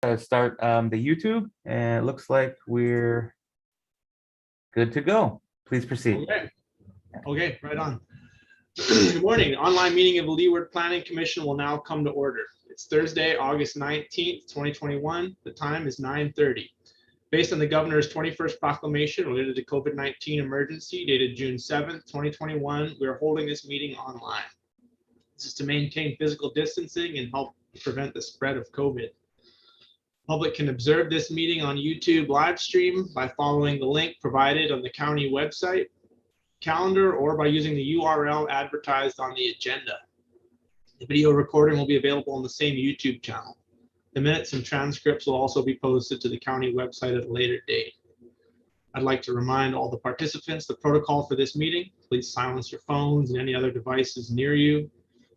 Start the YouTube, and it looks like we're good to go. Please proceed. Okay, right on. Good morning. The online meeting of the Leeward Planning Commission will now come to order. It's Thursday, August 19th, 2021. The time is 9:30. Based on the governor's 21st proclamation related to COVID-19 emergency dated June 7th, 2021, we are holding this meeting online. This is to maintain physical distancing and help prevent the spread of COVID. Public can observe this meeting on YouTube live stream by following the link provided on the county website calendar or by using the URL advertised on the agenda. The video recording will be available on the same YouTube channel. The minutes and transcripts will also be posted to the county website at a later date. I'd like to remind all the participants the protocol for this meeting. Please silence your phones and any other devices near you.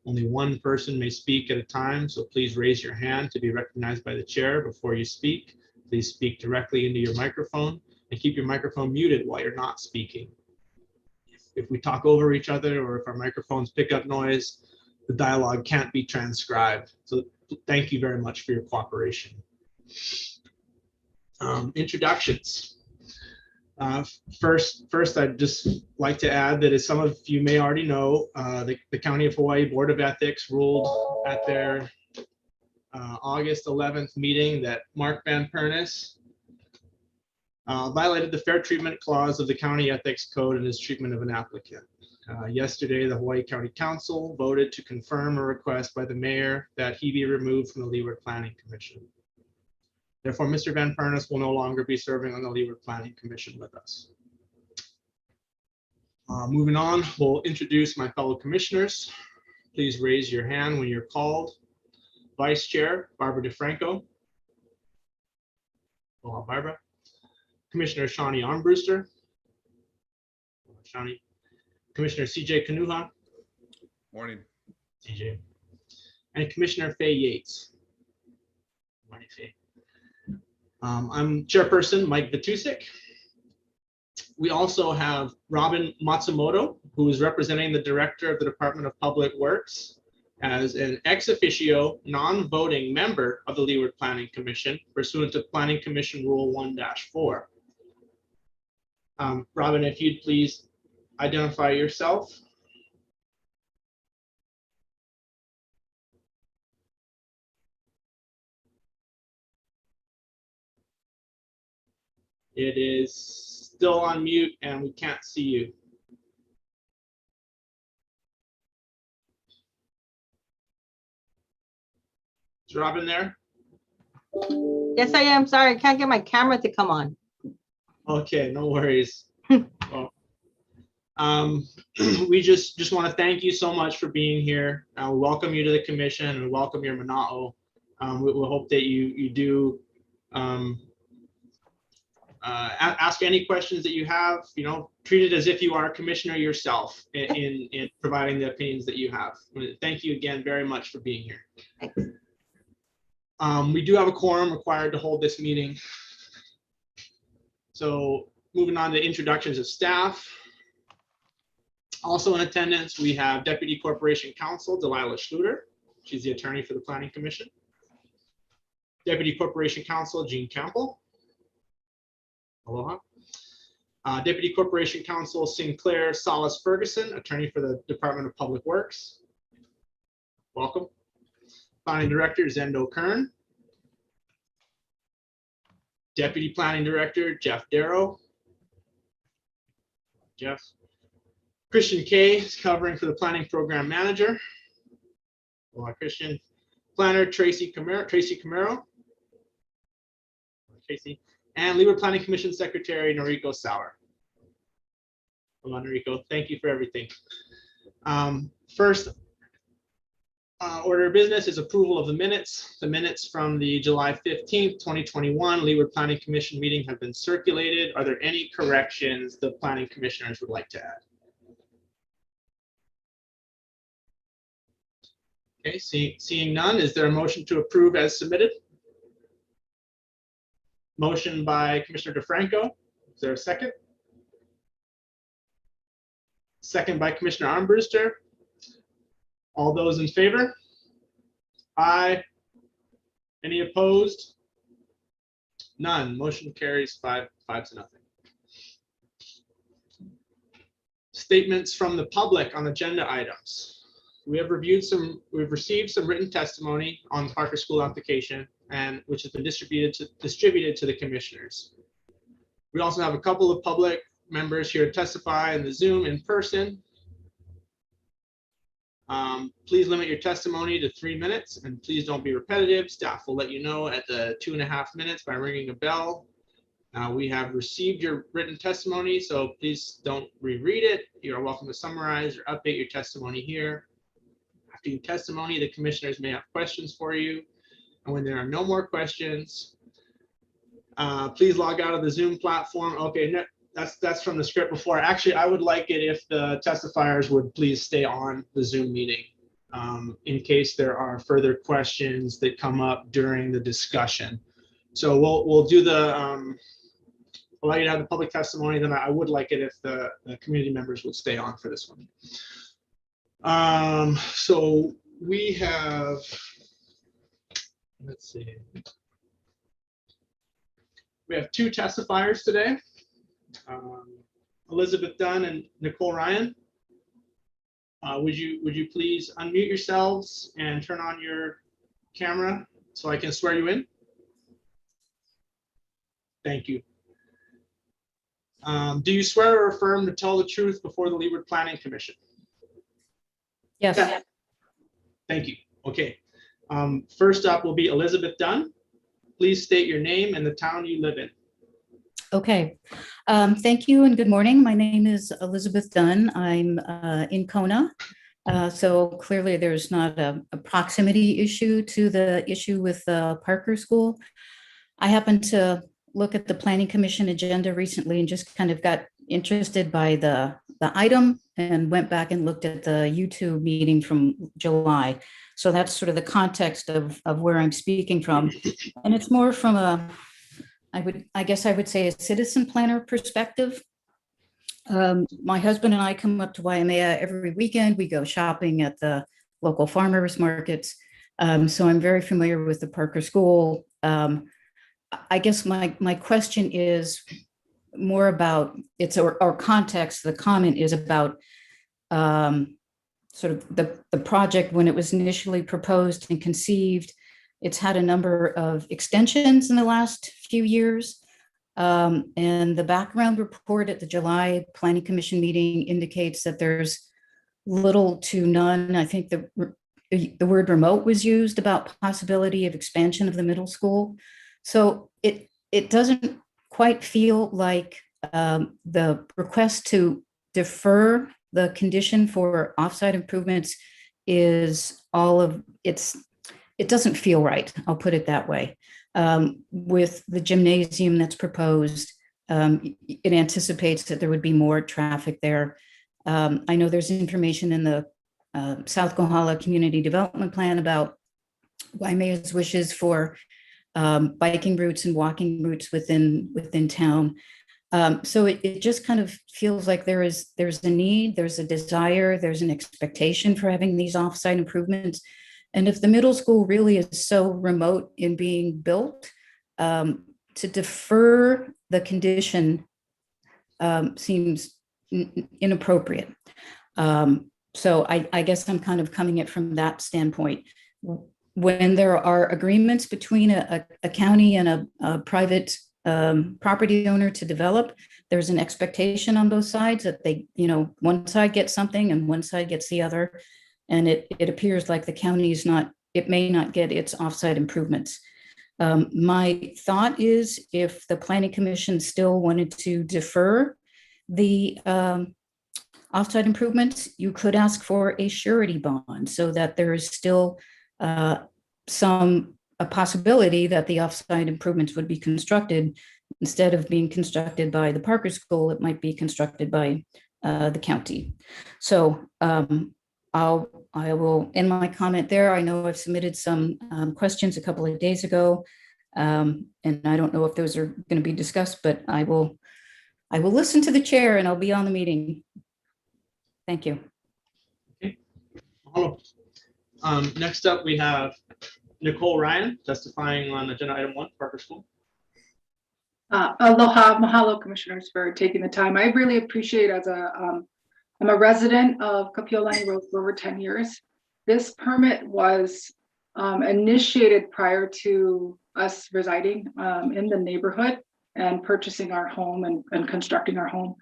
Only one person may speak at a time, so please raise your hand to be recognized by the chair before you speak. Please speak directly into your microphone and keep your microphone muted while you're not speaking. If we talk over each other or if our microphones pick up noise, the dialogue can't be transcribed. So thank you very much for your cooperation. Introductions. First, I'd just like to add that, as some of you may already know, the County of Hawaii Board of Ethics ruled at their August 11th meeting that Mark Van Pernis violated the Fair Treatment Clause of the County Ethics Code in his treatment of an applicant. Yesterday, the Hawaii County Council voted to confirm a request by the mayor that he be removed from the Leeward Planning Commission. Therefore, Mr. Van Pernis will no longer be serving on the Leeward Planning Commission with us. Moving on, we'll introduce my fellow commissioners. Please raise your hand when you're called. Vice Chair, Barbara DeFranco. Hello, Barbara. Commissioner Shawnee Armbruster. Shawnee. Commissioner CJ Kanuha. Morning. CJ. And Commissioner Faye Yates. Morning, Faye. I'm Chairperson Mike Vitusik. We also have Robin Matsumoto, who is representing the Director of the Department of Public Works as an ex officio non-voting member of the Leeward Planning Commission pursuant to Planning Commission Rule 1-4. Robin, if you'd please identify yourself. It is still on mute and we can't see you. Is Robin there? Yes, I am. Sorry, I can't get my camera to come on. Okay, no worries. Well, we just want to thank you so much for being here. We welcome you to the commission and welcome your mana'o. We hope that you do ask any questions that you have. You know, treat it as if you are a commissioner yourself in providing the opinions that you have. Thank you again very much for being here. Thanks. We do have a quorum required to hold this meeting. So moving on to introductions of staff. Also in attendance, we have Deputy Corporation Counsel Delilah Schluter. She's the attorney for the Planning Commission. Deputy Corporation Counsel Jean Campbell. Aloha. Deputy Corporation Counsel Sinclair Salas Ferguson, attorney for the Department of Public Works. Welcome. Planning Director Zendo Kern. Deputy Planning Director Jeff Darrow. Jeff. Christian Kay is covering for the Planning Program Manager. Aloha, Christian. Planner Tracy Camaro. Tracy. And Leeward Planning Commission Secretary Noriko Sauer. Hello, Noriko. Thank you for everything. First order of business is approval of the minutes. The minutes from the July 15th, 2021 Leeward Planning Commission meeting have been circulated. Are there any corrections the planning commissioners would like to add? Okay, seeing none, is there a motion to approve as submitted? Motion by Commissioner DeFranco. Is there a second? Second by Commissioner Armbruster. All those in favor? Aye. Any opposed? None. Motion carries 5-0. Statements from the public on agenda items. We've received some written testimony on the Parker School application, and which has been distributed to the commissioners. We also have a couple of public members here to testify in the Zoom in person. Please limit your testimony to 3 minutes, and please don't be repetitive. Staff will let you know at the 2.5 minutes by ringing a bell. We have received your written testimony, so please don't reread it. You are welcome to summarize or update your testimony here. After your testimony, the commissioners may have questions for you. And when there are no more questions, please log out of the Zoom platform. Okay, that's from the script before. Actually, I would like it if the testifiers would please stay on the Zoom meeting in case there are further questions that come up during the discussion. So we'll do the allow you to have the public testimony. Then I would like it if the community members would stay on for this one. So we have, let's see. We have 2 testifiers today, Elizabeth Dunn and Nicole Ryan. Would you please unmute yourselves and turn on your camera so I can swear you in? Thank you. Do you swear or affirm to tell the truth before the Leeward Planning Commission? Yes. Thank you. Okay. First up will be Elizabeth Dunn. Please state your name and the town you live in. Okay. Thank you and good morning. My name is Elizabeth Dunn. I'm in Kona. So clearly there's not a proximity issue to the issue with the Parker School. I happened to look at the Planning Commission agenda recently and just kind of got interested by the item and went back and looked at the YouTube meeting from July. So that's sort of the context of where I'm speaking from. And it's more from I guess I would say a citizen planner perspective. My husband and I come up to Waimea every weekend. We go shopping at the local farmers markets. So I'm very familiar with the Parker School. I guess my question is more about our context. The comment is about sort of the project when it was initially proposed and conceived. It's had a number of extensions in the last few years. And the background report at the July Planning Commission meeting indicates that there's little to none. I think the word remote was used about possibility of expansion of the middle school. So it doesn't quite feel like the request to defer the condition for offsite improvements is all of it doesn't feel right. I'll put it that way. With the gymnasium that's proposed, it anticipates that there would be more traffic there. I know there's information in the South Kohala Community Development Plan about Waimea's wishes for biking routes and walking routes within town. So it just kind of feels like there's a need, there's a desire, there's an expectation for having these offsite improvements. And if the middle school really is so remote in being built, to defer the condition seems inappropriate. So I guess I'm kind of coming at it from that standpoint. When there are agreements between a county and a private property owner to develop, there's an expectation on both sides that one side gets something and one side gets the other. And it appears like the county may not get its offsite improvements. My thought is if the Planning Commission still wanted to defer the offsite improvements, you could ask for a surety bond so that there is still a possibility that the offsite improvements would be constructed. Instead of being constructed by the Parker School, it might be constructed by the county. So I will end my comment there. I know I've submitted some questions a couple of days ago, and I don't know if those are going to be discussed, but I will listen to the chair and I'll be on the meeting. Thank you. Okay. Hello. Next up, we have Nicole Ryan testifying on agenda item 1, Parker School. Aloha, mahalo, commissioners, for taking the time. I really appreciate I'm a resident of Kapiolani Road for over 10 years. This permit was initiated prior to us residing in the neighborhood and purchasing our home and constructing our home.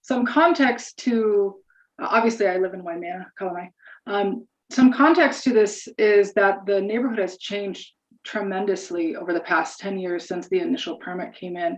Some context to, obviously I live in Waimea, Kalanai. Some context to this is that the neighborhood has changed tremendously over the past 10 years since the initial permit came in.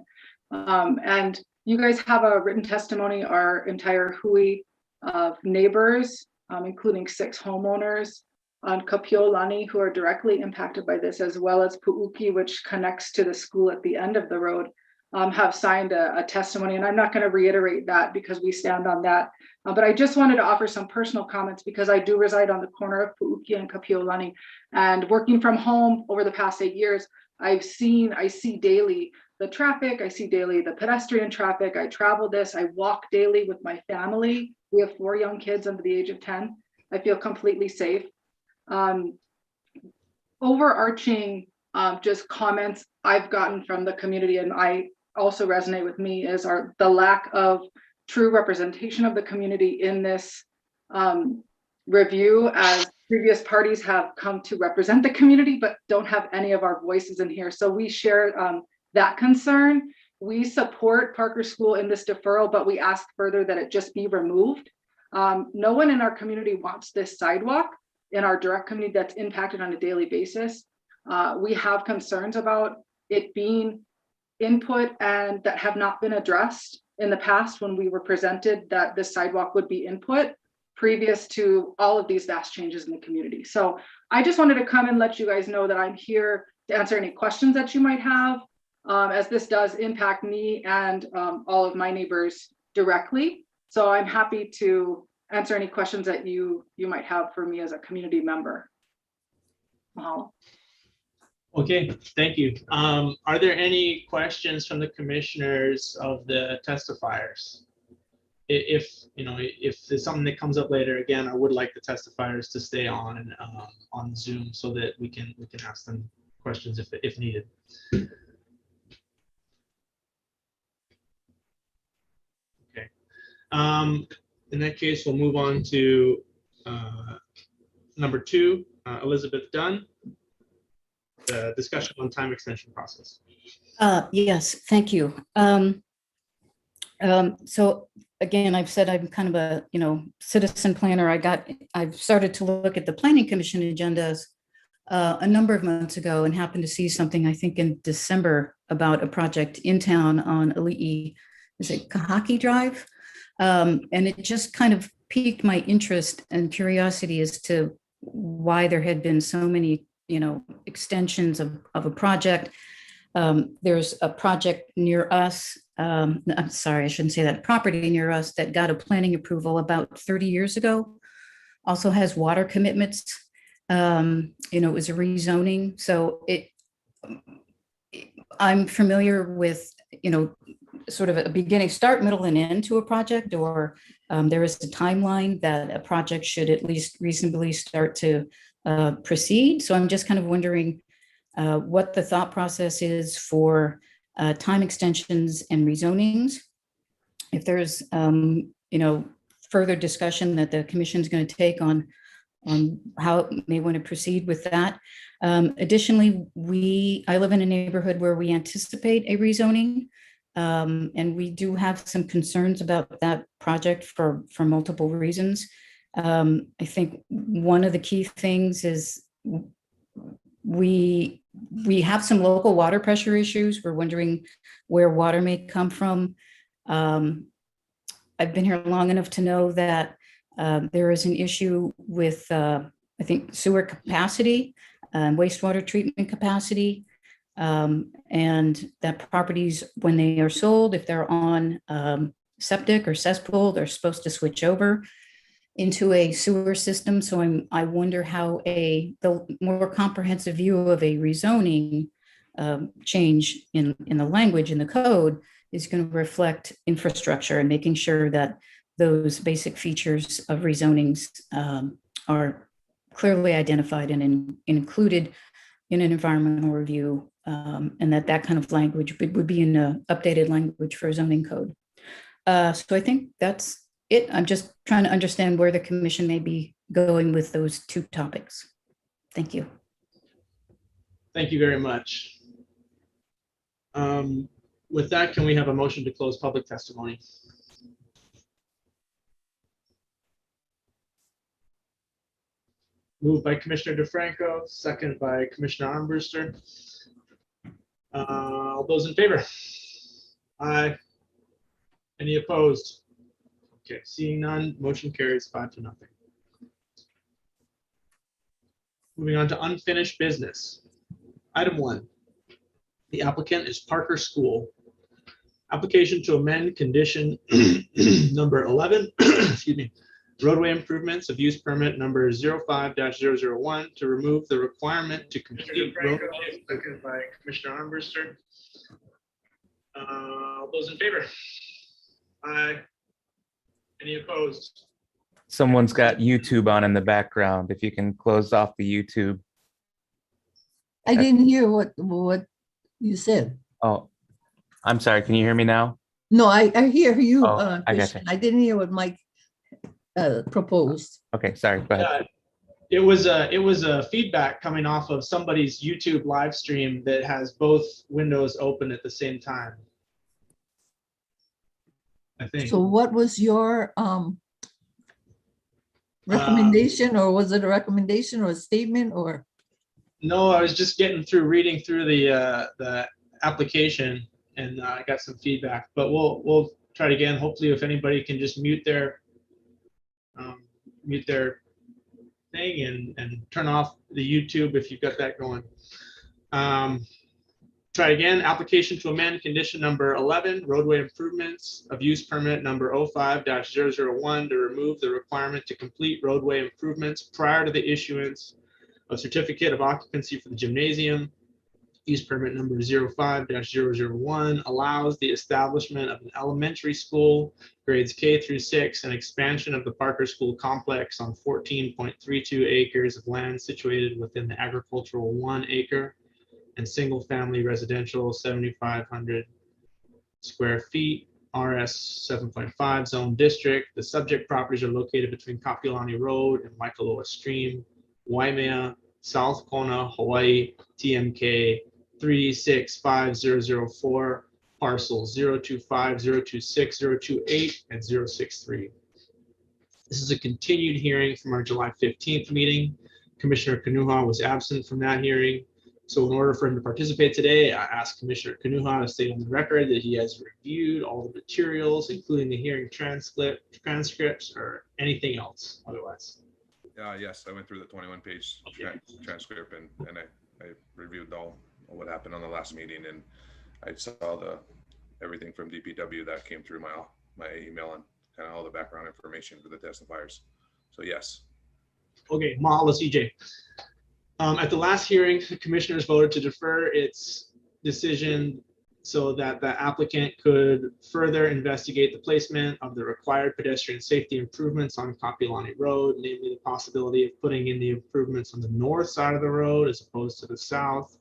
And you guys have a written testimony, our entire hui of neighbors, including 6 homeowners on Kapiolani who are directly impacted by this, as well as Pu'uki, which connects to the school at the end of the road, have signed a testimony. And I'm not going to reiterate that because we stand on that. But I just wanted to offer some personal comments because I do reside on the corner of Pu'uki and Kapiolani. And working from home over the past 8 years, I see daily the traffic, I see daily the pedestrian traffic. I travel this, I walk daily with my family. We have 4 young kids under the age of 10. I feel completely safe. Overarching just comments I've gotten from the community, and I also resonate with me, is the lack of true representation of the community in this review, as previous parties have come to represent the community but don't have any of our voices in here. So we share that concern. We support Parker School in this deferral, but we ask further that it just be removed. No one in our community wants this sidewalk in our direct community that's impacted on a daily basis. We have concerns about it being input and that have not been addressed in the past when we were presented that this sidewalk would be input previous to all of these vast changes in the community. So I just wanted to come and let you guys know that I'm here to answer any questions that you might have, as this does impact me and all of my neighbors directly. So I'm happy to answer any questions that you might have for me as a community member. Mahalo. Okay, thank you. Are there any questions from the commissioners of the testifiers? If there's something that comes up later, again, I would like the testifiers to stay on Zoom so that we can ask them questions if needed. Okay. In that case, we'll move on to number 2, Elizabeth Dunn. The discussion on time extension process. Yes, thank you. So again, I've said I'm kind of a citizen planner. I've started to look at the Planning Commission agendas a number of months ago and happened to see something, I think in December, about a project in town on Ali'i, is it Kahaki Drive? And it just kind of piqued my interest and curiosity as to why there had been so many extensions of a project. There's a project near us. I'm sorry, I shouldn't say that. Property near us that got a planning approval about 30 years ago. Also has water commitments. It was a rezoning. So I'm familiar with, sort of a beginning, start, middle, and end to a project, or there is a timeline that a project should at least reasonably start to proceed. So I'm just kind of wondering what the thought process is for time extensions and rezonings. If there's further discussion that the commission is going to take on how it may want to proceed with that. Additionally, I live in a neighborhood where we anticipate a rezoning, and we do have some concerns about that project for multiple reasons. I think one of the key things is we have some local water pressure issues. We're wondering where water may come from. I've been here long enough to know that there is an issue with, I think, sewer capacity, wastewater treatment capacity, and that properties, when they are sold, if they're on septic or cesspool, they're supposed to switch over into a sewer system. So I wonder how the more comprehensive view of a rezoning change in the language in the code is going to reflect infrastructure and making sure that those basic features of rezonings are clearly identified and included in an environmental review And that kind of language would be in a updated language for zoning code. So I think that's it. I'm just trying to understand where the commission may be going with those two topics. Thank you. Thank you very much. With that, can we have a motion to close public testimony? Moved by Commissioner DeFranco, second by Commissioner Armbruster. All those in favor? Aye. Any opposed? Okay, seeing none, motion carries 5-0. Moving on to unfinished business. Item 1. The applicant is Parker School. Application to amend condition number 11, excuse me, roadway improvements of use permit number 05-001 to remove the requirement to complete roadway. Second by Commissioner Armbruster. All those in favor? Aye. Any opposed? Someone's got YouTube on in the background. If you can close off the YouTube. I didn't hear what you said. Oh, I'm sorry. Can you hear me now? No, I hear you. Oh, I gotcha. Christian. I didn't hear what Mike proposed. Okay, sorry. Go ahead. It was a feedback coming off of somebody's YouTube live stream that has both windows open at the same time. I think. So what was your recommendation, or was it a recommendation or a statement or? No, I was just getting through reading through the application, and I got some feedback. But we'll try it again. Hopefully, if anybody can just mute their thing and turn off the YouTube if you've got that going. Try again. Application to amend condition number 11, roadway improvements of use permit number 05-001 to remove the requirement to complete roadway improvements prior to the issuance of certificate of occupancy for the gymnasium. Use permit number 05-001 allows the establishment of an elementary school, grades K through 6, and expansion of the Parker School complex on 14.32 acres of land situated within the agricultural 1 acre and single-family residential 7,500 square feet RS 7.5 zone district. The subject properties are located between Kapiolani Road and Waikoloa Stream, Waimea, South Kona, Hawaii, TMK 365004, parcel 025, 026, 028, and 063. This is a continued hearing from our July 15th meeting. Commissioner Kanuha was absent from that hearing. So in order for him to participate today, I asked Commissioner Kanuha to state on the record that he has reviewed all the materials, including the hearing transcripts or anything else otherwise. Yes, I went through the 21-page transcript and I reviewed all what happened on the last meeting, and I saw everything from DPW that came through my email and kind of all the background information for the testifiers. So yes. Okay, mahalo CJ. At the last hearing, the commissioners voted to defer its decision so that the applicant could further investigate the placement of the required pedestrian safety improvements on Kapiolani Road, namely the possibility of putting in the improvements on the north side of the road as opposed to the south.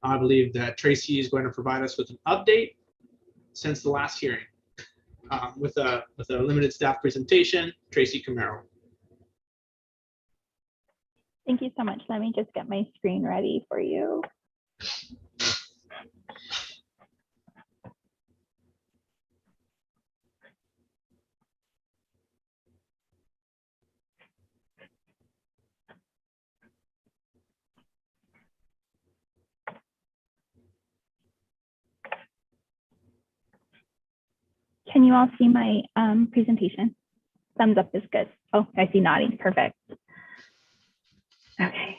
I believe that Tracy is going to provide us with an update since the last hearing. With a limited staff presentation, Tracy Camaro. Thank you so much. Let me just get my screen ready for you. Can you all see my presentation? Thumbs up is good. Oh, I see nodding. Perfect. Okay.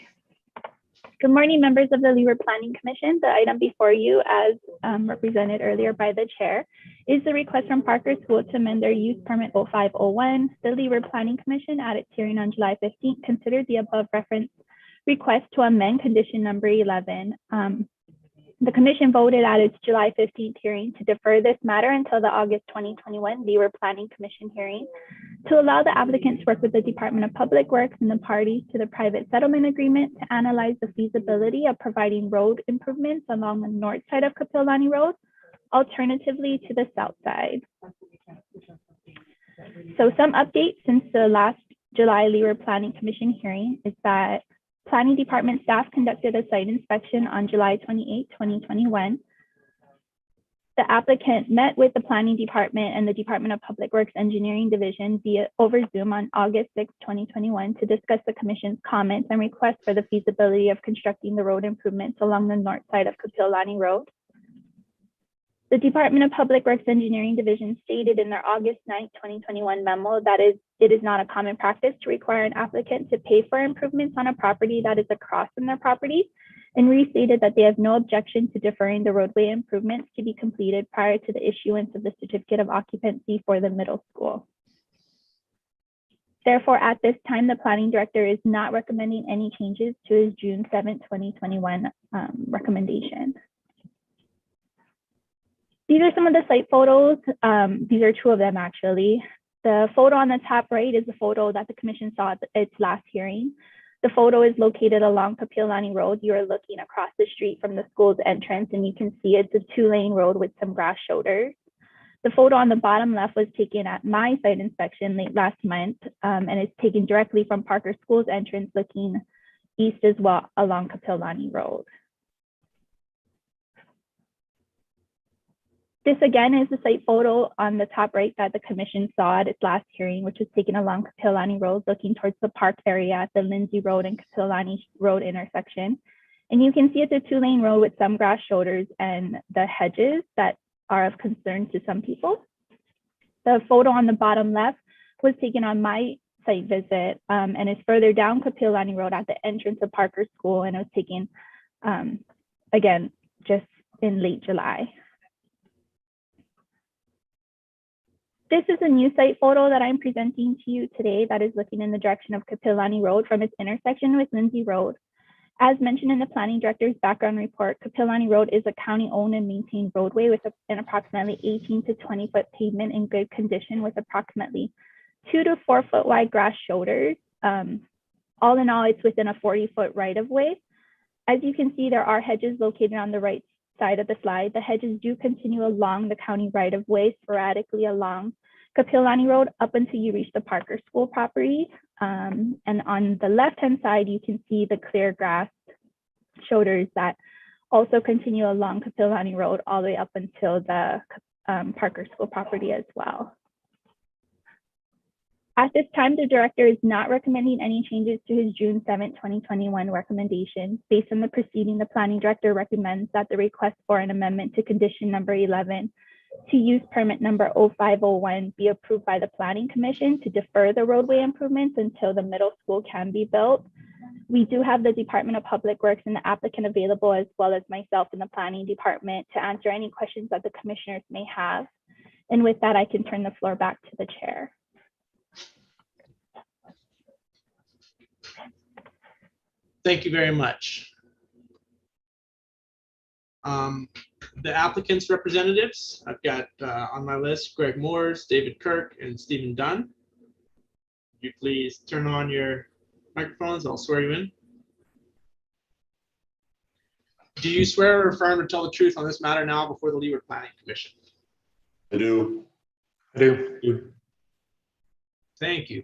Good morning, members of the Leeward Planning Commission. The item before you, as represented earlier by the chair, is the request from Parker School to amend their use permit 0501. The Leeward Planning Commission, at its hearing on July 15th, considered the above referenced request to amend condition number 11. The commission voted at its July 15th hearing to defer this matter until the August 2021 Leeward Planning Commission hearing. To allow the applicant to work with the Department of Public Works and the parties to the private settlement agreement to analyze the feasibility of providing road improvements along the north side of Kapiolani Road, alternatively to the south side. So some updates since the last July Leeward Planning Commission hearing is that Planning Department staff conducted a site inspection on July 28, 2021. The applicant met with the Planning Department and the Department of Public Works Engineering Division over Zoom on August 6, 2021 to discuss the Commission's comments and requests for the feasibility of constructing the road improvements along the north side of Kapiolani Road. The Department of Public Works Engineering Division stated in their August 9, 2021 memo that it is not a common practice to require an applicant to pay for improvements on a property that is across from their property, and restated that they have no objection to deferring the roadway improvements to be completed prior to the issuance of the certificate of occupancy for the middle school. Therefore, at this time, the planning director is not recommending any changes to his June 7, 2021 recommendation. These are some of the site photos. These are two of them, actually. The photo on the top right is the photo that the commission saw at its last hearing. The photo is located along Kapiolani Road. You are looking across the street from the school's entrance, and you can see it's a 2-lane road with some grass shoulders. The photo on the bottom left was taken at my site inspection late last month, and it's taken directly from Parker School's entrance looking east as well along Kapiolani Road. This again is the site photo on the top right that the commission saw at its last hearing, which was taken along Kapiolani Road, looking towards the park area at the Lindsay Road and Kapiolani Road intersection. And you can see it's a 2-lane road with some grass shoulders and the hedges that are of concern to some people. The photo on the bottom left was taken on my site visit and is further down Kapiolani Road at the entrance of Parker School, and it was taken, again, just in late July. This is a new site photo that I'm presenting to you today that is looking in the direction of Kapiolani Road from its intersection with Lindsay Road. As mentioned in the planning director's background report, Kapiolani Road is a county-owned and maintained roadway with an approximately 18 to 20-foot pavement in good condition with approximately 2 to 4 foot wide grass shoulders. All in all, it's within a 40-foot right-of-way. As you can see, there are hedges located on the right side of the slide. The hedges do continue along the county right-of-way, sporadically along Kapiolani Road up until you reach the Parker School property. And on the left-hand side, you can see the clear grass shoulders that also continue along Kapiolani Road all the way up until the Parker School property as well. At this time, the director is not recommending any changes to his June 7, 2021 recommendation. Based on the proceeding, the planning director recommends that the request for an amendment to condition number 11 to use permit number 0501 be approved by the Planning Commission to defer the roadway improvements until the middle school can be built. We do have the Department of Public Works and the applicant available, as well as myself in the Planning Department, to answer any questions that the commissioners may have. And with that, I can turn the floor back to the chair. Thank you very much. The applicant's representatives, I've got on my list, Greg Moores, David Kirk, and Stephen Dunn. Would you please turn on your microphones? I'll swear you in. Do you swear or affirm to tell the truth on this matter now before the Leeward Planning Commission? I do. I do. Thank you.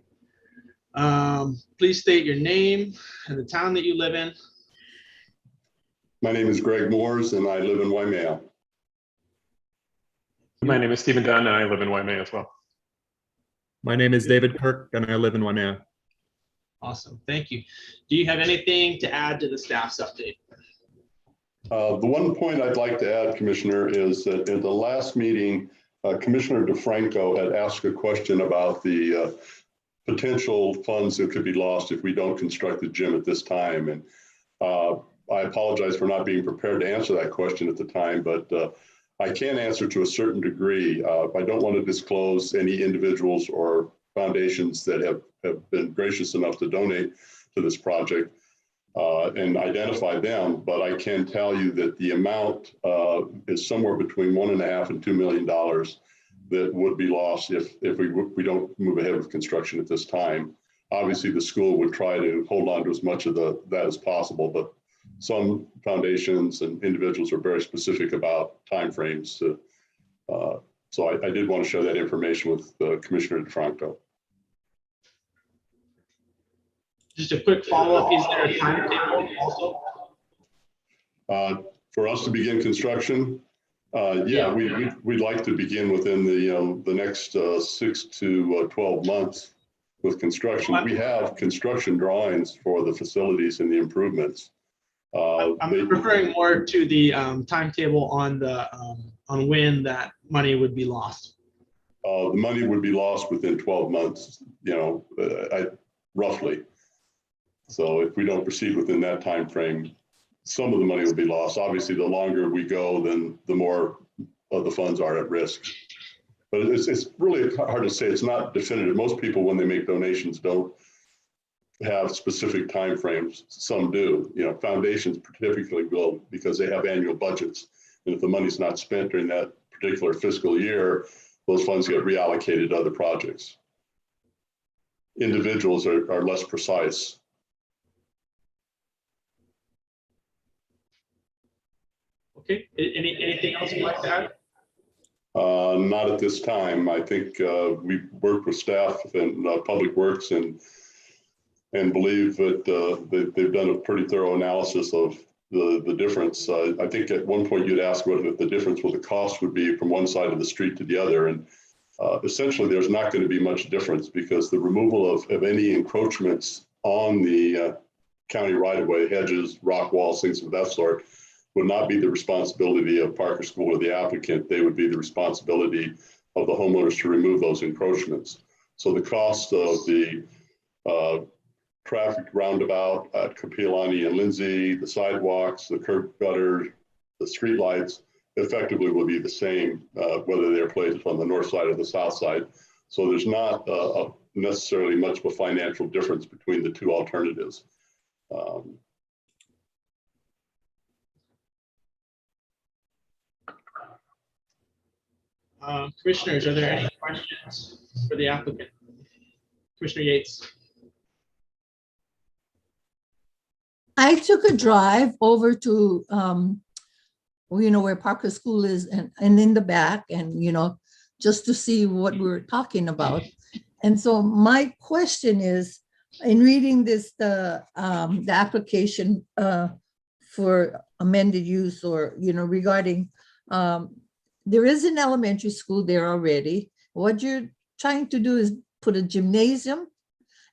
Please state your name and the town that you live in. My name is Greg Moores and I live in Waimea. My name is Stephen Dunn and I live in Waimea as well. My name is David Kirk and I live in Waimea. Awesome, thank you. Do you have anything to add to the staff's update? The one point I'd like to add, Commissioner, is that in the last meeting, Commissioner DeFranco had asked a question about the potential funds that could be lost if we don't construct the gym at this time. And I apologize for not being prepared to answer that question at the time, but I can answer to a certain degree. I don't want to disclose any individuals or foundations that have been gracious enough to donate to this project and identify them, but I can tell you that the amount is somewhere between $1.5 and $2 million. that would be lost if we don't move ahead with construction at this time. Obviously, the school would try to hold on to as much of that as possible, but some foundations and individuals are very specific about timeframes. So I did want to share that information with Commissioner DeFranco. Just a quick follow-up, is there a timetable also? For us to begin construction, yeah, we'd like to begin within the next 6 to 12 months with construction. We have construction drawings for the facilities and the improvements. I'm referring more to the timetable on when that money would be lost. The money would be lost within 12 months, roughly. So if we don't proceed within that time frame, some of the money will be lost. Obviously, the longer we go, then the more of the funds are at risk. But it's really hard to say. It's not definitive. Most people, when they make donations, don't have specific timeframes. Some do. Foundations typically will, because they have annual budgets. And if the money's not spent during that particular fiscal year, those funds get reallocated to other projects. Individuals are less precise. Okay, anything else you'd like to add? Not at this time. I think we've worked with staff and Public Works and believe that they've done a pretty thorough analysis of the difference. I think at one point you'd asked what the difference with the cost would be from one side of the street to the other. And essentially there's not going to be much difference, because the removal of any encroachments on the county right-of-way, hedges, rock walls, things of that sort, would not be the responsibility of Parker School or the applicant. They would be the responsibility of the homeowners to remove those encroachments. So the cost of the traffic roundabout at Kapiolani and Lindsay, the sidewalks, the curb gutters, the streetlights, effectively will be the same, whether they're placed on the north side or the south side. So there's not necessarily much of a financial difference between the two alternatives. Commissioners, are there any questions for the applicant? Commissioner Yates. I took a drive over to, where Parker School is and in the back, and, just to see what we were talking about. And so my question is, in reading this, the application for amended use, or, regarding, there is an elementary school there already. What you're trying to do is put a gymnasium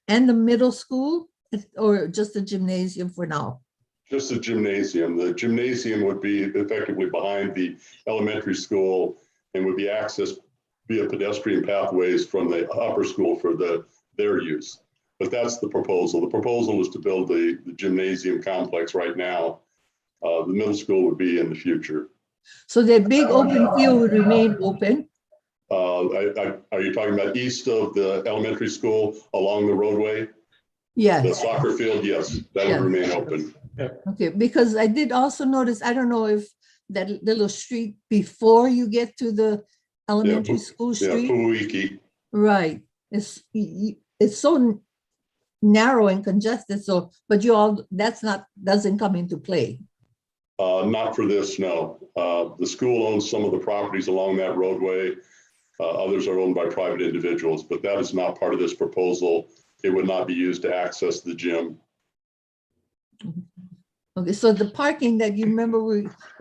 and the middle school, or just a gymnasium for now? Just a gymnasium. The gymnasium would be effectively behind the elementary school and would be accessed via pedestrian pathways from the upper school for their use. But that's the proposal. The proposal is to build the gymnasium complex right now. The middle school would be in the future. So that big open field would remain open? Are you talking about east of the elementary school along the roadway? Yes. The soccer field, yes, that would remain open. Okay, because I did also notice, I don't know if that little street before you get to the elementary school street. Puiki. Right. It's so narrow and congested. So, but doesn't come into play. Not for this, no. The school owns some of the properties along that roadway. Others are owned by private individuals, but that is not part of this proposal. It would not be used to access the gym. Okay, so the parking that you remember,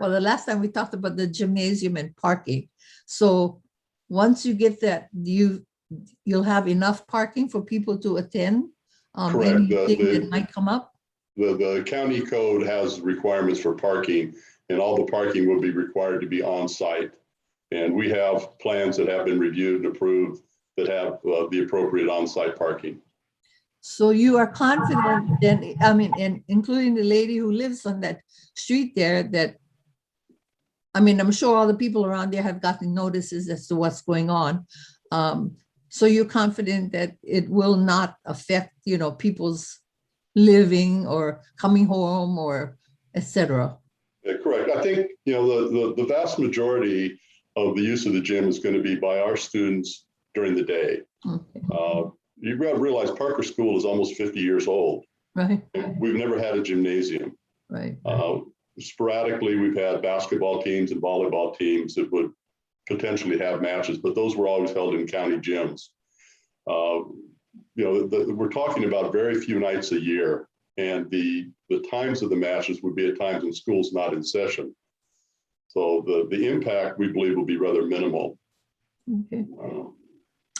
the last time we talked about the gymnasium and parking. So once you get that, you'll have enough parking for people to attend? Correct. Anything that might come up? The county code has requirements for parking, and all the parking will be required to be on site. And we have plans that have been reviewed and approved that have the appropriate on-site parking. So you are confident that, and including the lady who lives on that street there, that, I'm sure all the people around there have gotten notices as to what's going on. So you're confident that it will not affect, people's living or coming home or etc. Yeah, correct. I think, the vast majority of the use of the gym is going to be by our students during the day. Okay. You've got to realize Parker School is almost 50 years old. Right, And we've never had a gymnasium. right. Sporadically, we've had basketball teams and volleyball teams that would potentially have matches, but those were always held in county gyms. We're talking about very few nights a year, and the times of the matches would be at times when school's not in session. So the impact, we believe, will be rather minimal. Okay.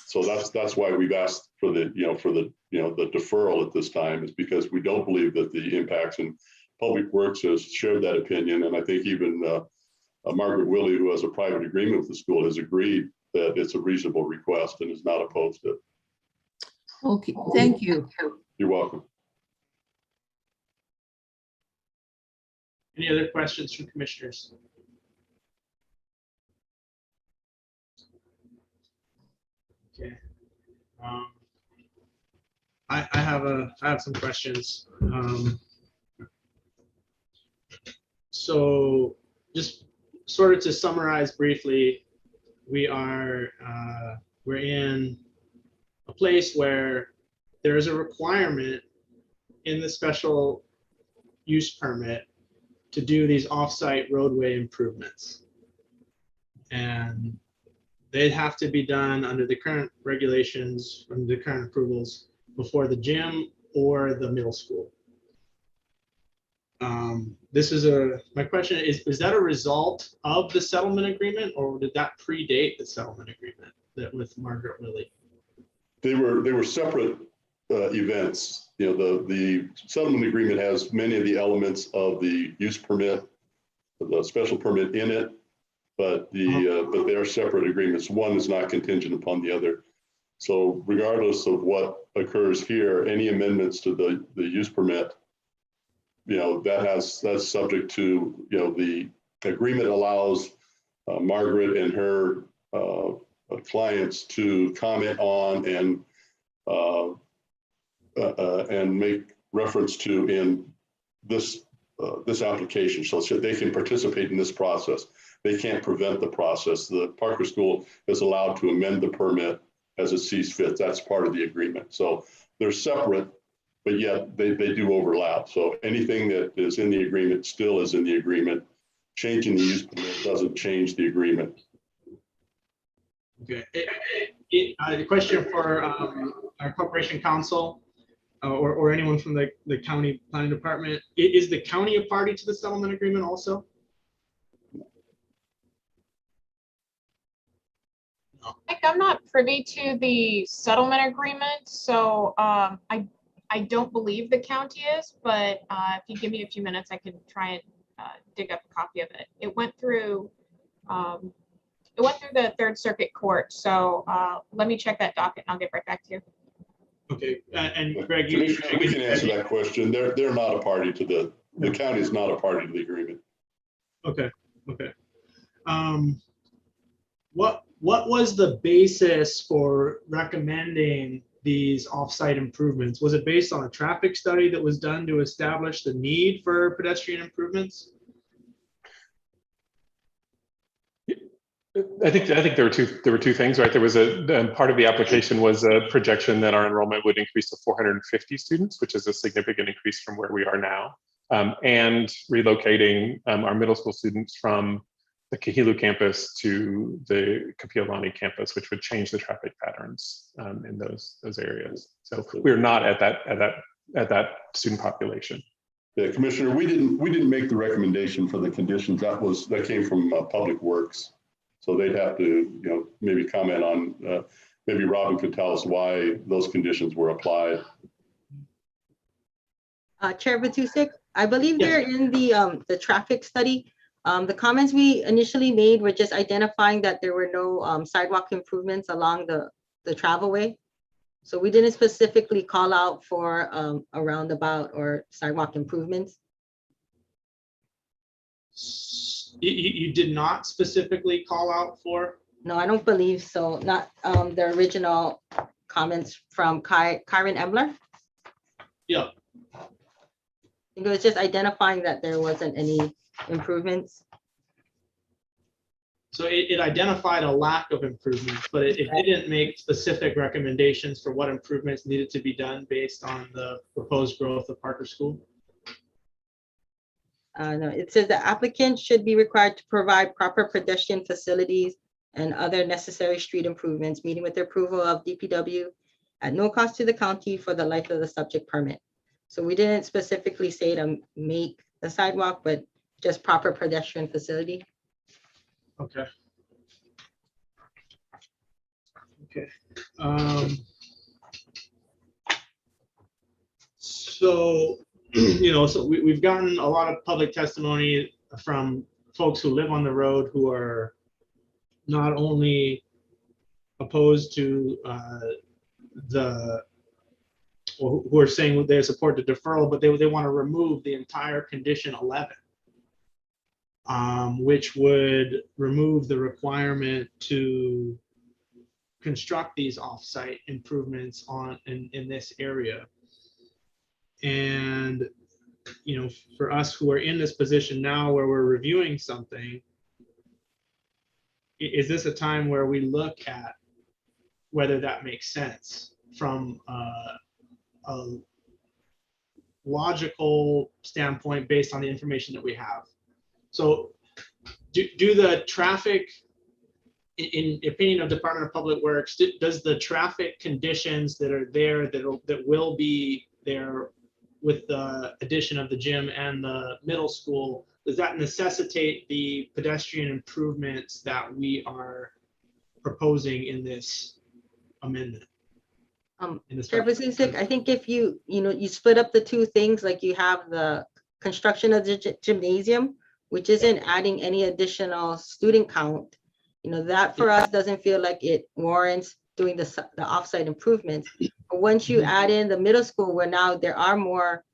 So that's why we've asked for the deferral at this time, is because we don't believe that the impacts, and Public Works has shared that opinion. And I think even Margaret Willey, who has a private agreement with the school, has agreed that it's a reasonable request and is not opposed to it. Okay, thank you. You're welcome. Any other questions from commissioners? Okay. I have some questions. So just sort of to summarize briefly, we're in a place where there is a requirement in the special use permit to do these off-site roadway improvements. And they'd have to be done under the current regulations, under the current approvals, before the gym or the middle school. My question is that a result of the settlement agreement, or did that predate the settlement agreement that with Margaret Willey? They were separate events. The settlement agreement has many of the elements of the use permit, the special permit in it, but they are separate agreements. One is not contingent upon the other. So regardless of what occurs here, any amendments to the use permit, that's subject to, the agreement allows Margaret and her clients to comment on and make reference to in this application, so they can participate in this process. They can't prevent the process. The Parker School is allowed to amend the permit as it sees fit. That's part of the agreement. So they're separate, but yet they do overlap. So anything that is in the agreement still is in the agreement. Changing the use permit doesn't change the agreement. Okay. The question for our corporation counsel or anyone from the county planning department, is the county a party to the settlement agreement also? I'm not privy to the settlement agreement, so I don't believe the county is, but if you give me a few minutes, I can try and dig up a copy of it. It went through the Third Circuit Court, so let me check that docket and I'll get right back to you. Okay, and Greg, we can answer that question. They're not a party to the county is not a party to the agreement. Okay. What was the basis for recommending these off-site improvements? Was it based on a traffic study that was done to establish the need for pedestrian improvements? I think there were two things, right? There was a part of the application was a projection that our enrollment would increase to 450 students, which is a significant increase from where we are now, and relocating our middle school students from the Kahilu campus to the Kapiolani campus, which would change the traffic patterns in those areas. So we're not at that student population. Yeah, Commissioner, we didn't make the recommendation for the conditions. That came from Public Works. So they'd have to, maybe comment on, maybe Robin could tell us why those conditions were applied. Chair Batusik, I believe they're in the traffic study. The comments we initially made were just identifying that there were no sidewalk improvements along the travelway. So we didn't specifically call out for a roundabout or sidewalk improvements. You did not specifically call out for? No, I don't believe so. Not the original comments from Kyron Ebler. Yeah. I think it was just identifying that there wasn't any improvements. So it identified a lack of improvements, but it didn't make specific recommendations for what improvements needed to be done based on the proposed growth of Parker School. No, it says the applicant should be required to provide proper pedestrian facilities and other necessary street improvements, meeting with the approval of DPW at no cost to the county for the life of the subject permit. So we didn't specifically say to make the sidewalk, but just proper pedestrian facility. Okay. Okay. So, so we've gotten a lot of public testimony from folks who live on the road who are not only opposed to or who are saying they support the deferral, but they want to remove the entire condition 11. Which would remove the requirement to construct these off-site improvements in this area. And for us who are in this position now where we're reviewing something, is this a time where we look at whether that makes sense from a logical standpoint based on the information that we have? So do the traffic, in opinion of Department of Public Works, does the traffic conditions that are there that will be there with the addition of the gym and the middle school, does that necessitate the pedestrian improvements that we are proposing in this amendment? Chair Basusik, I think if you split up the two things, like you have the construction of the gymnasium, which isn't adding any additional student count, that for us doesn't feel like it warrants doing the offsite improvements. But once you add in the middle school, where now there are more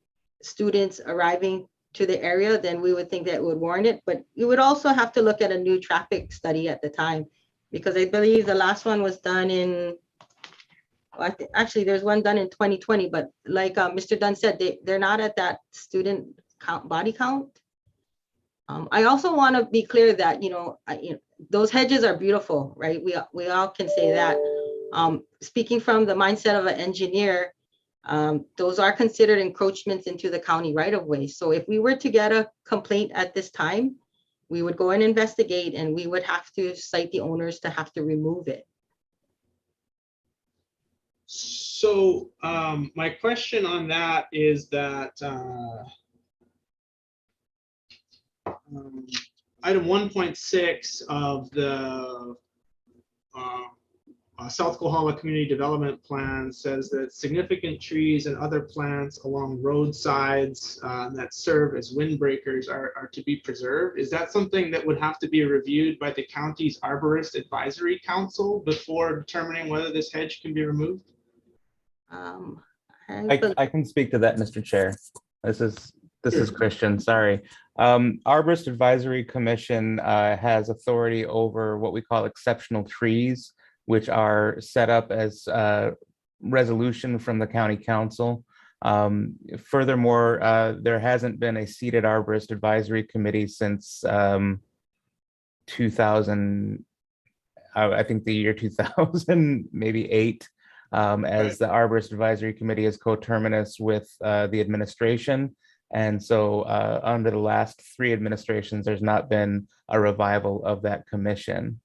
students arriving to the area, then we would think that would warrant it. But you would also have to look at a new traffic study at the time, because I believe the last one was done in, actually there's one done in 2020, but like Mr. Dunn said, they're not at that student count, body count. I also want to be clear that, those hedges are beautiful, right? We all can say that. Speaking from the mindset of an engineer, those are considered encroachments into the county right of way. So if we were to get a complaint at this time, we would go and investigate, and we would have to cite the owners to have to remove it. So my question on that is that item 1.6 of the South Kohala Community Development Plan says that significant trees and other plants along roadsides that serve as windbreakers are to be preserved. Is that something that would have to be reviewed by the county's Arborist Advisory Council before determining whether this hedge can be removed? I can speak to that, Mr. Chair. This is Christian, sorry. Arborist Advisory Commission has authority over what we call exceptional trees, which are set up as resolution from the county council. Furthermore, there hasn't been a seated Arborist Advisory Committee since 2000, I think the year 2000, maybe 8, as the Arborist Advisory Committee is coterminous with the administration. And so under the last 3 administrations, there's not been a revival of that commission.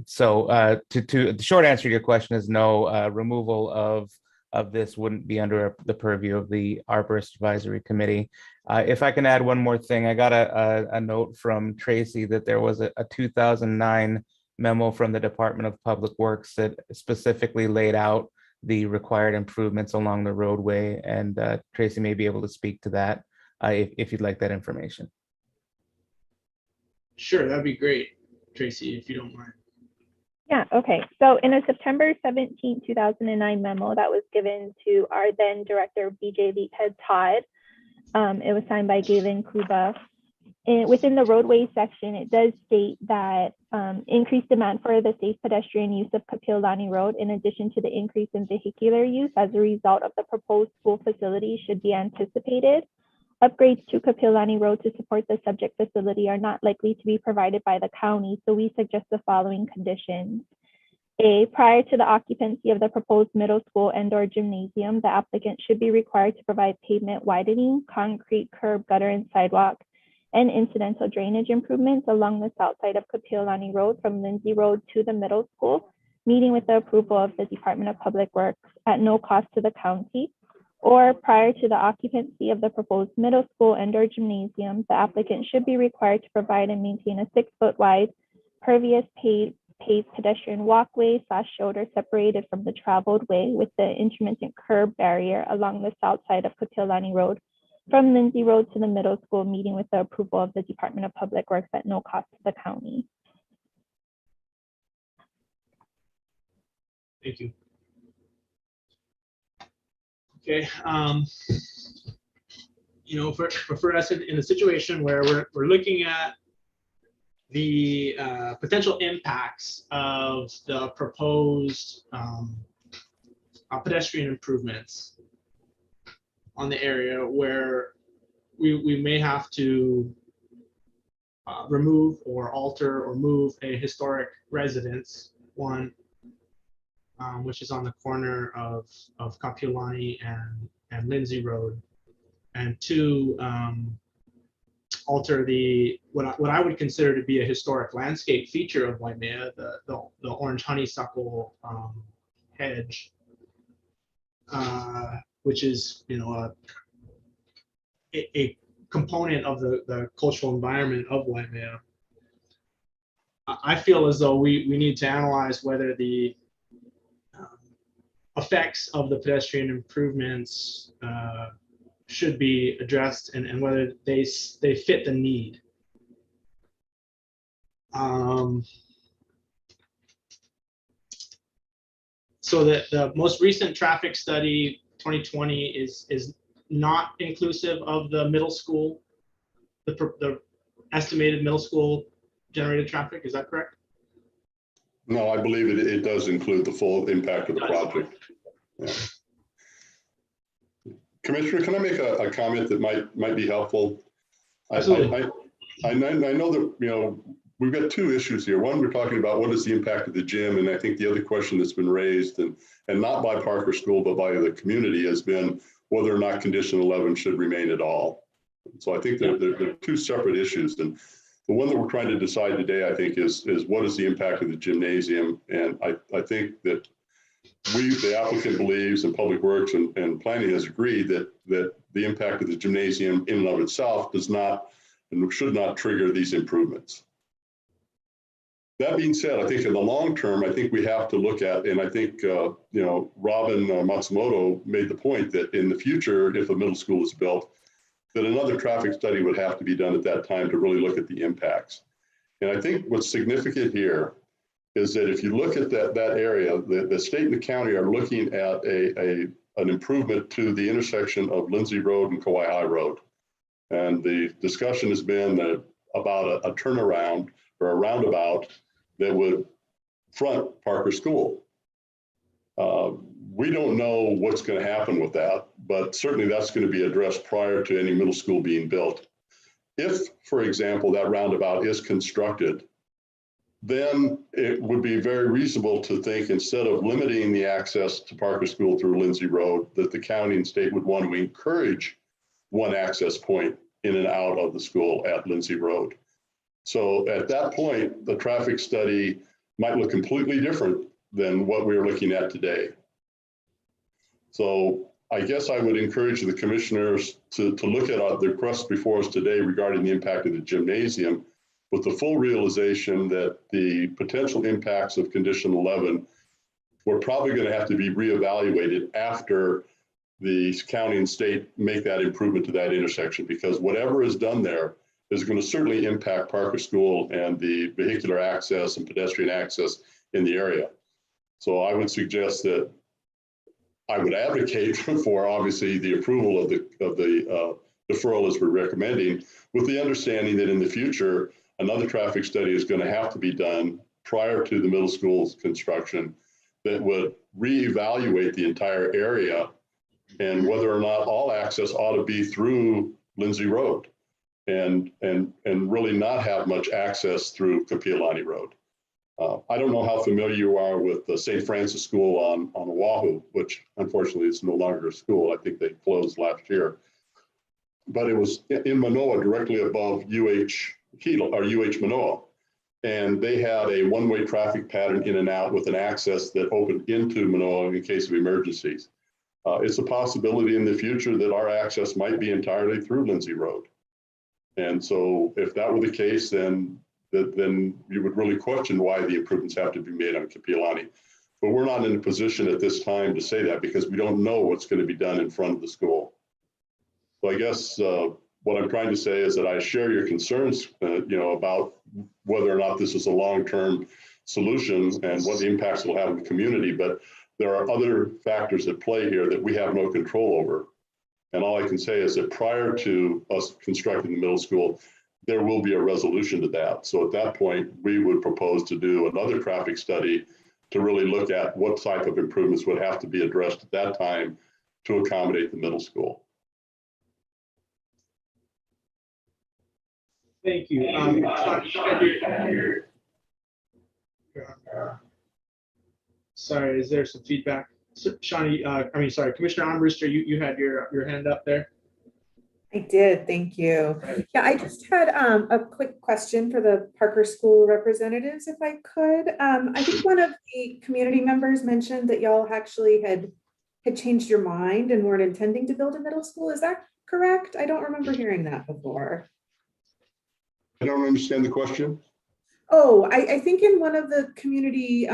So the short answer to your question is no, removal of this wouldn't be under the purview of the Arborist Advisory Committee. If I can add one more thing, I got a note from Tracy that there was a 2009 memo from the Department of Public Works that specifically laid out the required improvements along the roadway, and Tracy may be able to speak to that if you'd like that information. Sure, that'd be great, Tracy, if you don't mind. Yeah, okay. So in a September 17, 2009 memo that was given to our then director, BJ Leakhead Todd, it was signed by Galen Kuba. Within the roadway section, it does state that increased demand for the safe pedestrian use of Kapiolani Road, in addition to the increase in vehicular use as a result of the proposed school facility, should be anticipated. Upgrades to Kapiolani Road to support the subject facility are not likely to be provided by the county, so we suggest the following conditions. A, prior to the occupancy of the proposed middle school and/or gymnasium, the applicant should be required to provide pavement widening, concrete curb, gutter, and sidewalk, and incidental drainage improvements along the south side of Kapiolani Road from Lindsay Road to the middle school, meeting with the approval of the Department of Public Works at no cost to the county. Or prior to the occupancy of the proposed middle school and/or gymnasium, the applicant should be required to provide and maintain a 6-foot wide pervious paved pedestrian walkway / shoulder separated from the traveled way with the intermittent curb barrier along the south side of Kapiolani Road from Lindsay Road to the middle school, meeting with the approval of the Department of Public Works at no cost to the county. Thank you. Okay, you know, for us in a situation where we're looking at the potential impacts of the proposed pedestrian improvements on the area, where we may have to remove or alter or move a historic residence, one, which is on the corner of Kapiolani and Lindsay Road, and two, alter what I would consider to be a historic landscape feature of Waimea, the orange honeysuckle hedge, which is, you know, a component of the cultural environment of Waimea. I feel as though we need to analyze whether the effects of the pedestrian improvements should be addressed, and whether they fit the need. So that the most recent traffic study, 2020, is not inclusive of the middle school, the estimated middle school generated traffic. Is that correct? No, I believe it does include the full impact of the project. Yeah. Commissioner, can I make a comment that might be helpful? Absolutely. I know that, you know, we've got two issues here. One, we're talking about what is the impact of the gym, and I think the other question that's been raised, and not by Parker School, but by the community, has been whether or not Condition 11 should remain at all. So I think they're two separate issues, and the one that we're trying to decide today, I think, is what is the impact of the gymnasium, and I think that the applicant believes, and Public Works and Planning has agreed that the impact of the gymnasium in and of itself does not and should not trigger these improvements. That being said, I think in the long term, I think we have to look at, and I think you know, Robin Matsumoto made the point that in the future, if a middle school is built, that another traffic study would have to be done at that time to really look at the impacts. And I think what's significant here is that if you look at that area, the state and the county are looking at an improvement to the intersection of Lindsay Road and Kauai High Road. And the discussion has been about a turnaround or a roundabout that would front Parker School. We don't know what's going to happen with that, but certainly that's going to be addressed prior to any middle school being built. If, for example, that roundabout is constructed, then it would be very reasonable to think, instead of limiting the access to Parker School through Lindsay Road, that the county and state would want to encourage one access point in and out of the school at Lindsay Road. So at that point, the traffic study might look completely different than what we're looking at today. So I guess I would encourage the commissioners to look at the request before us today regarding the impact of the gymnasium, with the full realization that the potential impacts of Condition 11 were probably going to have to be reevaluated after the county and state make that improvement to that intersection, because whatever is done there is going to certainly impact Parker School and the vehicular access and pedestrian access in the area. So I would suggest that I would advocate for, obviously, the approval of the deferral as we're recommending, with the understanding that in the future, another traffic study is going to have to be done prior to the middle school's construction that would reevaluate the entire area and whether or not all access ought to be through Lindsay Road and really not have much access through Kapiolani Road. I don't know how familiar you are with the St. Francis School on Oahu, which unfortunately is no longer a school. I think they closed last year. But it was in Manoa, directly above UH Manoa. And they had a one-way traffic pattern in and out with an access that opened into Manoa in case of emergencies. It's a possibility in the future that our access might be entirely through Lindsay Road. And so if that were the case, then you would really question why the improvements have to be made on Kapiolani. But we're not in a position at this time to say that because we don't know what's going to be done in front of the school. So I guess what I'm trying to say is that I share your concerns, about whether or not this is a long-term solution and what the impacts will have on the community. But there are other factors at play here that we have no control over. And all I can say is that prior to us constructing the middle school, there will be a resolution to that. So at that point, we would propose to do another traffic study to really look at what type of improvements would have to be addressed at that time to accommodate the middle school. Thank you. Sorry, is there some feedback? Shawnee, Commissioner Armbruster, you had your hand up there. I did, thank you. Yeah, I just had a quick question for the Parker School representatives, if I could. I think one of the community members mentioned that y'all actually had changed your mind and weren't intending to build a middle school. Is that correct? I don't remember hearing that before. I don't understand the question. Oh, I think in one of the community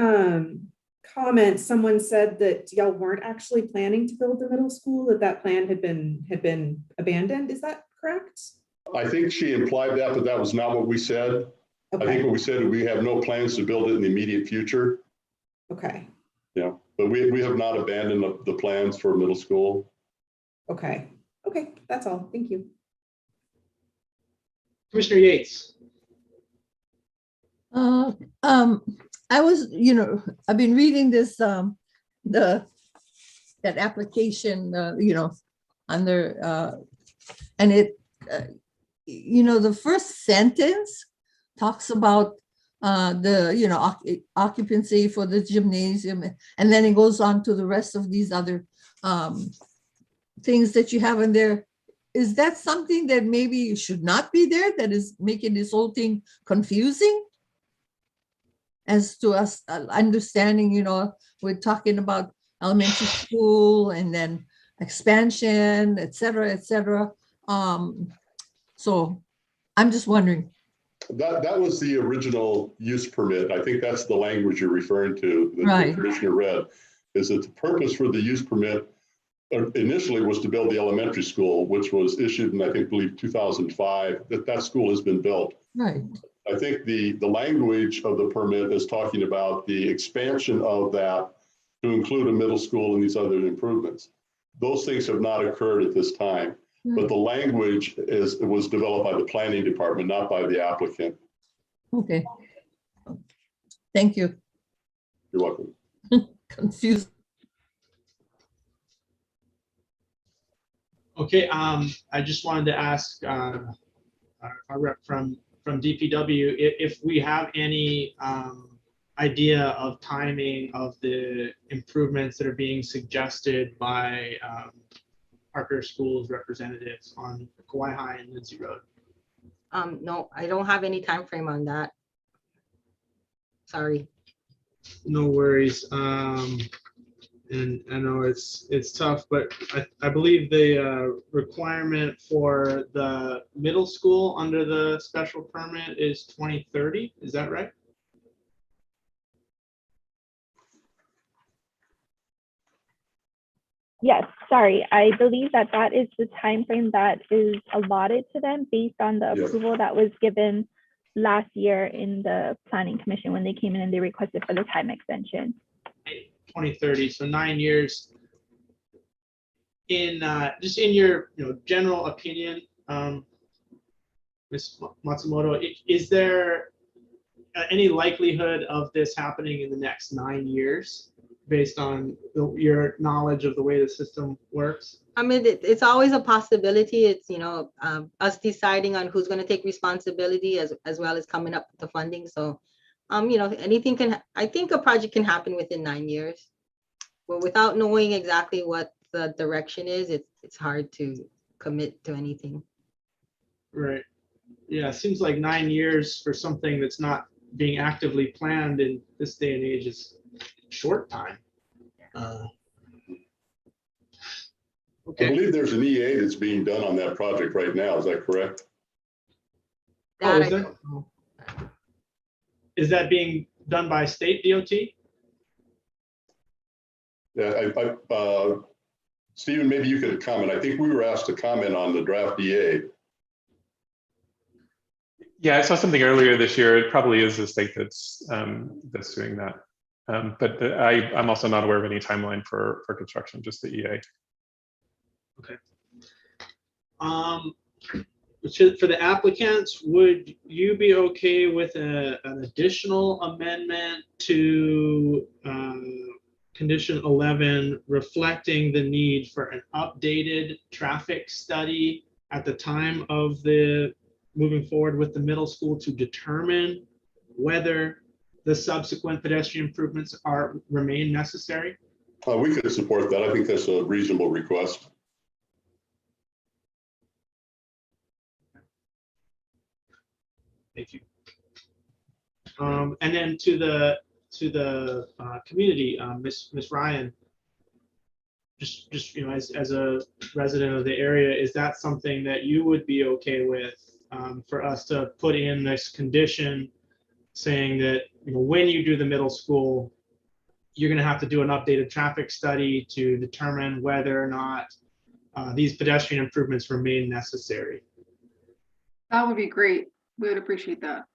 comments, someone said that y'all weren't actually planning to build the middle school, that plan had been abandoned. Is that correct? I think she implied that, but that was not what we said. Okay. I think what we said is we have no plans to build it in the immediate future. Okay. Yeah, but we have not abandoned the plans for middle school. Okay. Okay, that's all. Thank you. Commissioner Yates. I was, I've been reading this, that application, under, and it, the first sentence talks about the, occupancy for the gymnasium, and then it goes on to the rest of these other things that you have in there. Is that something that maybe should not be there, that is making this whole thing confusing? As to us understanding, we're talking about elementary school and then expansion, et cetera, et cetera. So I'm just wondering. That was the original use permit. I think that's the language you're referring to, that right. The commissioner read, is that the purpose for the use permit initially was to build the elementary school, which was issued in, I believe 2005, that school has been built. Right. I think the language of the permit is talking about the expansion of that to include a middle school and these other improvements. Those things have not occurred at this time, but the language was developed by the planning department, not by the applicant. Okay. Thank you. You're welcome. Confused. Okay, I just wanted to ask our rep from DPW if we have any idea of timing of the improvements that are being suggested by Parker Schools representatives on Kauai High and Lindsay Road. No, I don't have any time frame on that. Sorry. No worries. And I know it's tough, but I believe the requirement for the middle school under the special permit is 2030. Is that right? Yes, sorry. I believe that is the time frame that is allotted to them based on the approval that was given last year in the Planning Commission when they came in and they requested for the time extension. 2030, so 9 years. In just in your general opinion, Ms. Matsumoto, is there any likelihood of this happening in the next 9 years based on your knowledge of the way the system works? I mean, it's always a possibility. It's, us deciding on who's going to take responsibility as well as coming up with the funding. So, anything I think a project can happen within 9 years. But without knowing exactly what the direction is, it's hard to commit to anything. Right. Yeah, it seems like 9 years for something that's not being actively planned in this day and age is short time. I Okay. believe there's an EA that's being done on that project right now. Is that correct? Oh, That is there? Is that being done by state DOT? Yeah, Stephen, maybe you could comment. I think we were asked to comment on the draft EA. Yeah, I saw something earlier this year. It probably is the state that's doing that. But I'm also not aware of any timeline for construction, just the EA. Okay. For the applicants, would you be okay with an additional amendment to condition 11, reflecting the need for an updated traffic study at the time of the moving forward with the middle school to determine whether the subsequent pedestrian improvements remain necessary? We could support that. I think that's a reasonable request. Thank you. And then to the community, Miss Ryan, just as a resident of the area, is that something that you would be okay with for us to put in this condition saying that when you do the middle school, you're going to have to do an updated traffic study to determine whether or not these pedestrian improvements remain necessary? That would be great. We would appreciate that.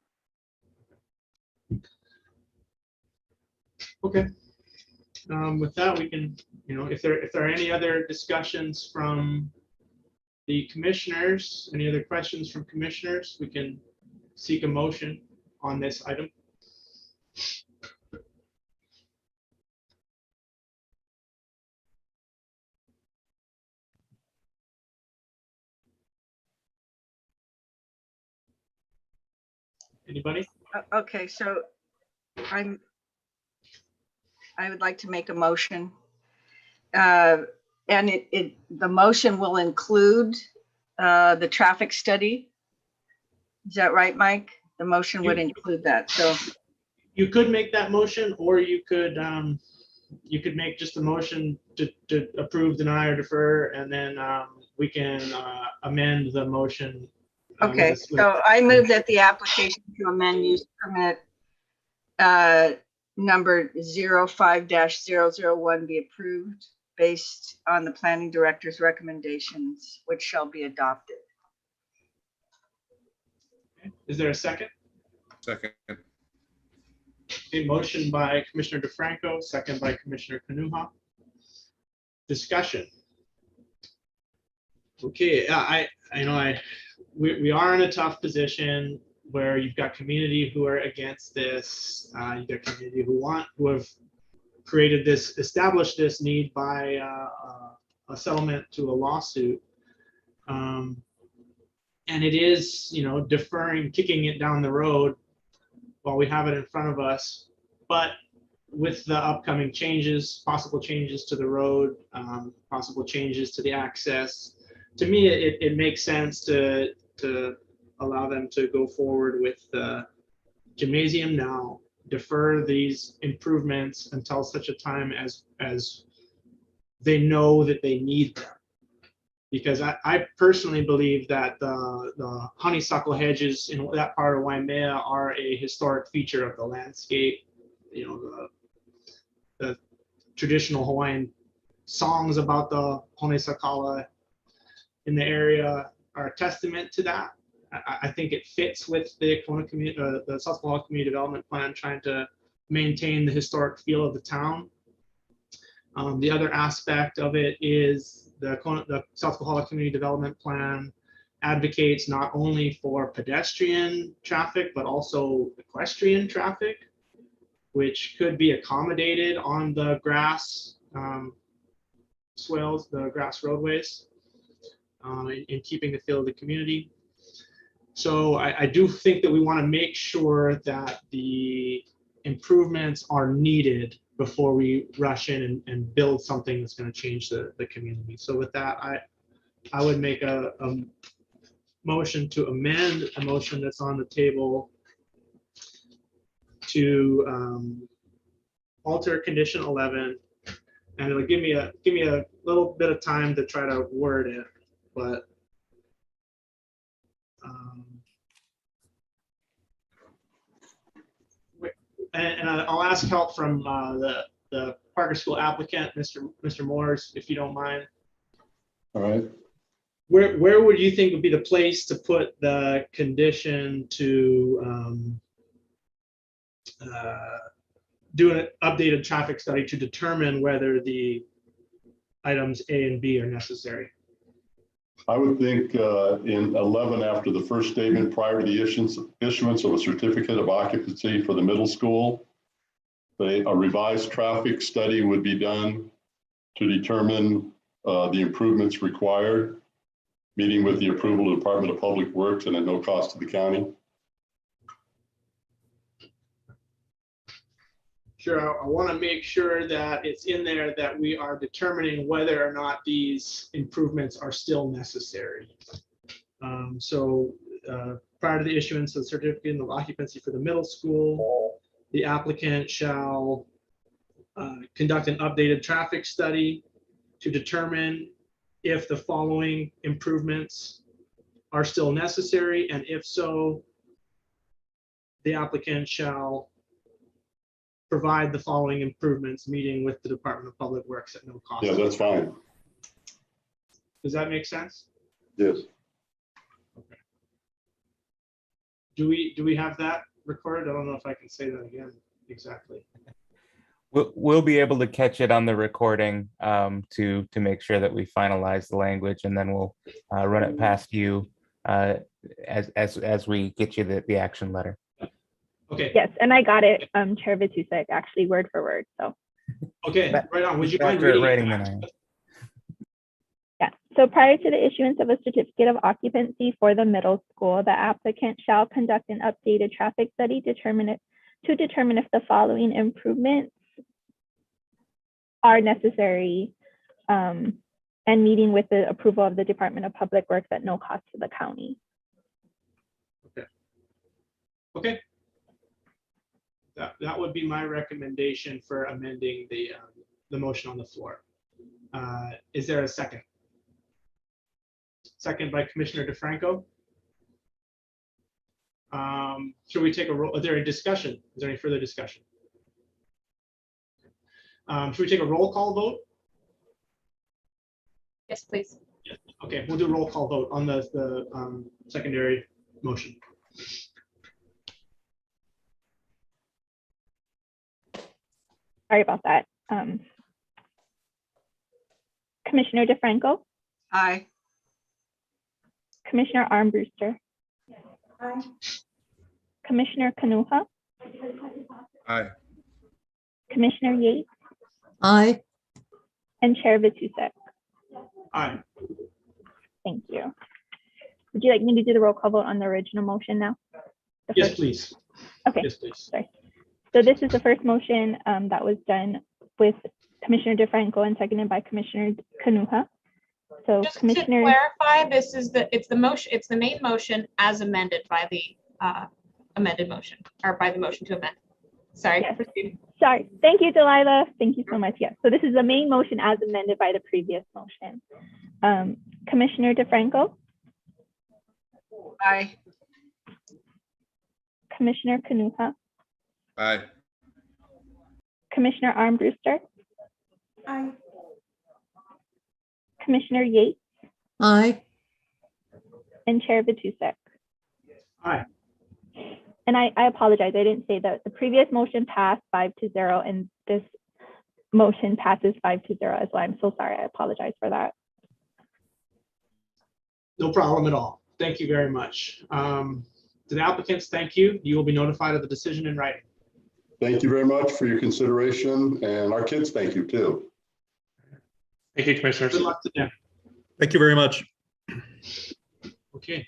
Okay. With that, we can, if there are any other discussions from the commissioners, any other questions from commissioners, we can seek a motion on this item. Anybody? Okay, so I would like to make a motion. And the motion will include the traffic study. Is that right, Mike? The motion would include that. So you could make that motion, or you could make just a motion to approve, deny, or defer, and then we can amend the motion. Okay, so I move that the application to amend use permit number 05-001 be approved based on the planning director's recommendations, which shall be adopted. Is there a second? Second. A motion by Commissioner DeFranco, second by Commissioner Kanuha. Discussion. Okay, we are in a tough position where you've got community who are against this. You've got community who have created this, established this need by a settlement to a lawsuit. And it is, deferring, kicking it down the road while we have it in front of us. But with the upcoming changes, possible changes to the road, possible changes to the access, to me, it makes sense to allow them to go forward with the gymnasium now, defer these improvements until such a time as they know that they need them. Because I personally believe that the honeysuckle hedges in that part of Waimea are a historic feature of the landscape. The traditional Hawaiian songs about the honeysuckle in the area are a testament to that. I think it fits with the South Kohala Community Development Plan, trying to maintain the historic feel of the town. The other aspect of it is the South Kohala Community Development Plan advocates not only for pedestrian traffic, but also equestrian traffic, which could be accommodated on the grass swales, the grass roadways, in keeping the feel of the community. So I do think that we want to make sure that the improvements are needed before we rush in and build something that's going to change the community. So with that, I would make a motion to amend a motion that's on the table to alter condition 11, and it'll give me a little bit of time to try to word it, but and I'll ask help from the Parker School applicant, Mr. Moores, if you don't mind. All right. Where would you think would be the place to put the condition to do an updated traffic study to determine whether the items A and B are necessary? I would think in 11, after the first statement, prior to the issuance of a certificate of occupancy for the middle school, a revised traffic study would be done to determine the improvements required, meeting with the approval of the Department of Public Works and at no cost to the county. Sure, I want to make sure that it's in there that we are determining whether or not these improvements are still necessary. Prior to the issuance of the certificate of occupancy for the middle school, the applicant shall conduct an updated traffic study to determine if the following improvements are still necessary, and if so, the applicant shall provide the following improvements, meeting with the Department of Public Works at no cost. Yeah, that's fine. Does that make sense? Yes. Okay. Do we have that recorded? I don't know if I can say that again exactly. We'll be able to catch it on the recording to make sure that we finalize the language, and then we'll run it past you as we get you the action letter. Okay. Yes, and I got it, Chair Vitusek, actually word for word. So. Okay, right on. Would you mind Faster at reading writing it than back? Yeah. So prior to the issuance of a certificate of occupancy for the middle school, the applicant shall conduct an updated traffic study to determine if the following improvements are necessary, and meeting with the approval of the Department of Public Works at no cost to the county. Okay. Okay. That would be my recommendation for amending the motion on the floor. Is there a second? Second by Commissioner DeFranco. Should we take a roll? Is there a discussion? Is there any further discussion? Should we take a roll call vote? Yes, please. Yeah. Okay, we'll do a roll call vote on the secondary motion. Sorry about that. Commissioner DeFranco. Aye. Commissioner Armbruster. Aye. Commissioner Kanuha. Aye. Commissioner Yates. Aye. And Chair Vitusek. Aye. Thank you. Would you like me to do the roll call vote on the original motion now? Yes, please. Okay. Yes, please. Sorry. So this is the first motion that was done with Commissioner DeFranco and seconded by Commissioner Kanuha. So Just Commissioner, to clarify, it's the main motion as amended by the amended motion, or by the motion to amend. Sorry. Yes. Proceed. sorry. Thank you, Delilah. Thank you so much. Yes. So this is the main motion as amended by the previous motion. Commissioner DeFranco. Aye. Commissioner Kanuha. Aye. Commissioner Armbruster. Aye. Commissioner Yates. Aye. And Chair Vitusek. Aye. And I apologize, I didn't say that the previous motion passed 5-0 and this motion passes 5-0 as well. I'm so sorry, I apologize for that. No problem at all. Thank you very much. To the applicants, thank you. You will be notified of the decision in writing. Thank you very much for your consideration, and our kids thank you too. Thank you, Commissioners. Good luck to them. Thank you very much. Okay.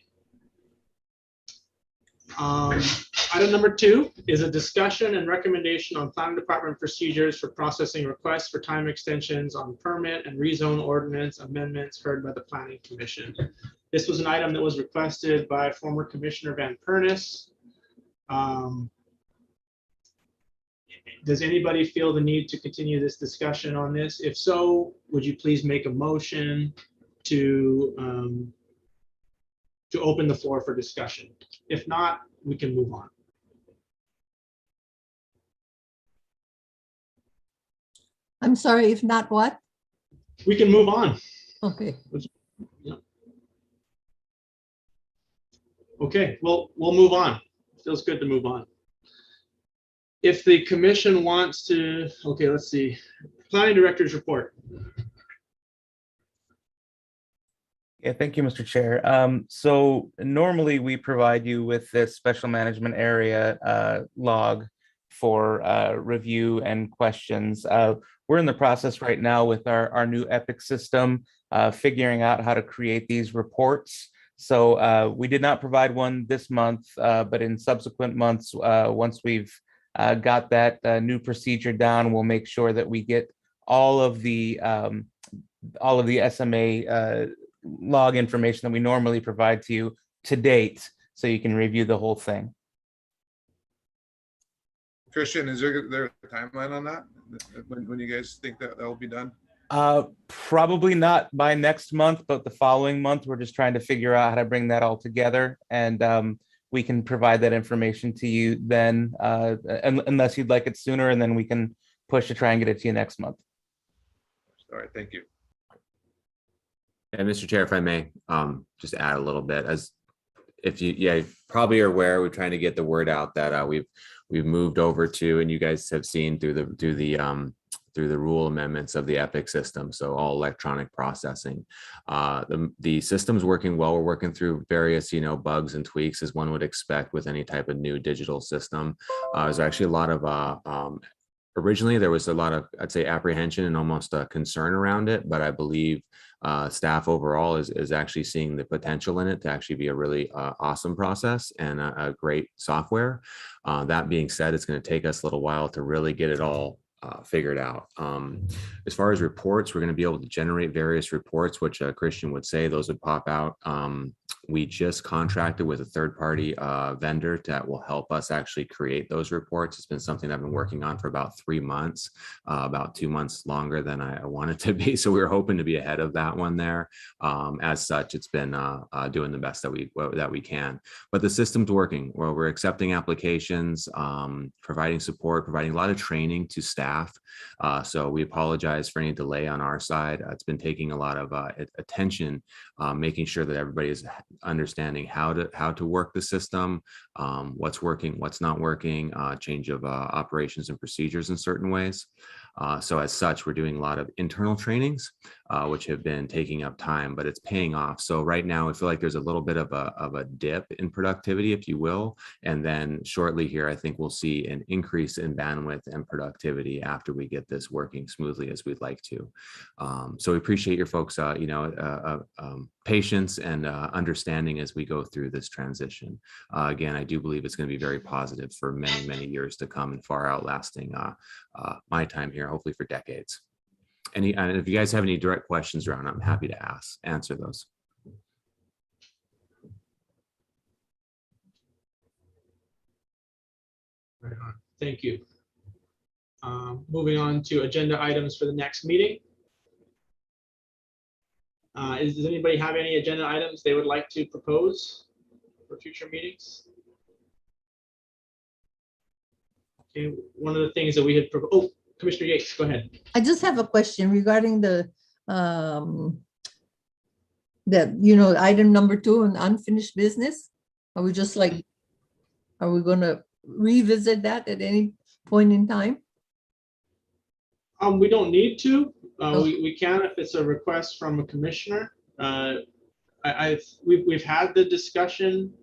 Item number 2 is a discussion and recommendation on planning department procedures for processing requests for time extensions on permit and rezone ordinance amendments heard by the Planning Commission. This was an item that was requested by former Commissioner Van Pernis. Does anybody feel the need to continue this discussion on this? If so, would you please make a motion to open the floor for discussion? If not, we can move on. I'm sorry, if not what? We can move on. Okay. Yeah. Okay, well, we'll move on. Feels good to move on. If the commission wants to, okay, let's see. Planning Director's report. Yeah, thank you, Mr. Chair. So normally we provide you with this special management area log for review and questions. We're in the process right now with our new Epic system, figuring out how to create these reports. So we did not provide one this month, but in subsequent months, once we've got that new procedure down, we'll make sure that we get all of the SMA log information that we normally provide to you to date, so you can review the whole thing. Christian, is there a timeline on that? When you guys think that will be done? Probably not by next month, but the following month. We're just trying to figure out how to bring that all together, and we can provide that information to you then, unless you'd like it sooner, and then we can push to try and get it to you next month. All right, thank you. And Mr. Chair, if I may, just add a little bit, as if you probably are aware, we're trying to get the word out that we've moved over to, and you guys have seen through the rule amendments of the Epic system, so all electronic processing. The system's working well. We're working through various bugs and tweaks, as one would expect with any type of new digital system. There's actually a lot of originally there was a lot of, I'd say, apprehension and almost a concern around it, but I believe staff overall is actually seeing the potential in it to actually be a really awesome process and a great software. That being said, it's going to take us a little while to really get it all figured out. As far as reports, we're going to be able to generate various reports, which Christian would say those would pop out. We just contracted with a third-party vendor that will help us actually create those reports. It's been something I've been working on for about 3 months, about 2 months longer than I wanted to be. So we were hoping to be ahead of that one there. As such, it's been doing the best that we can. But the system's working. Well, we're accepting applications, providing support, providing a lot of training to staff. So we apologize for any delay on our side. It's been taking a lot of attention, making sure that everybody is understanding how to work the system, what's working, what's not working, change of operations and procedures in certain ways. So as such, we're doing a lot of internal trainings, which have been taking up time, but it's paying off. So right now, I feel like there's a little bit of a dip in productivity, if you will. And then shortly here, I think we'll see an increase in bandwidth and productivity after we get this working smoothly as we'd like to. So we appreciate your folks, patience and understanding as we go through this transition. Again, I do believe it's going to be very positive for many, many years to come and far outlasting my time here, hopefully for decades. And if you guys have any direct questions around, I'm happy to answer those. Right on. Thank you. Moving on to agenda items for the next meeting. Does anybody have any agenda items they would like to propose for future meetings? Okay, one of the things that we had, Commissioner Yates, go ahead. I just have a question regarding the item number 2 on unfinished business. Are we going to revisit that at any point in time? We don't need to. We can if it's a request from a commissioner. We've had the discussion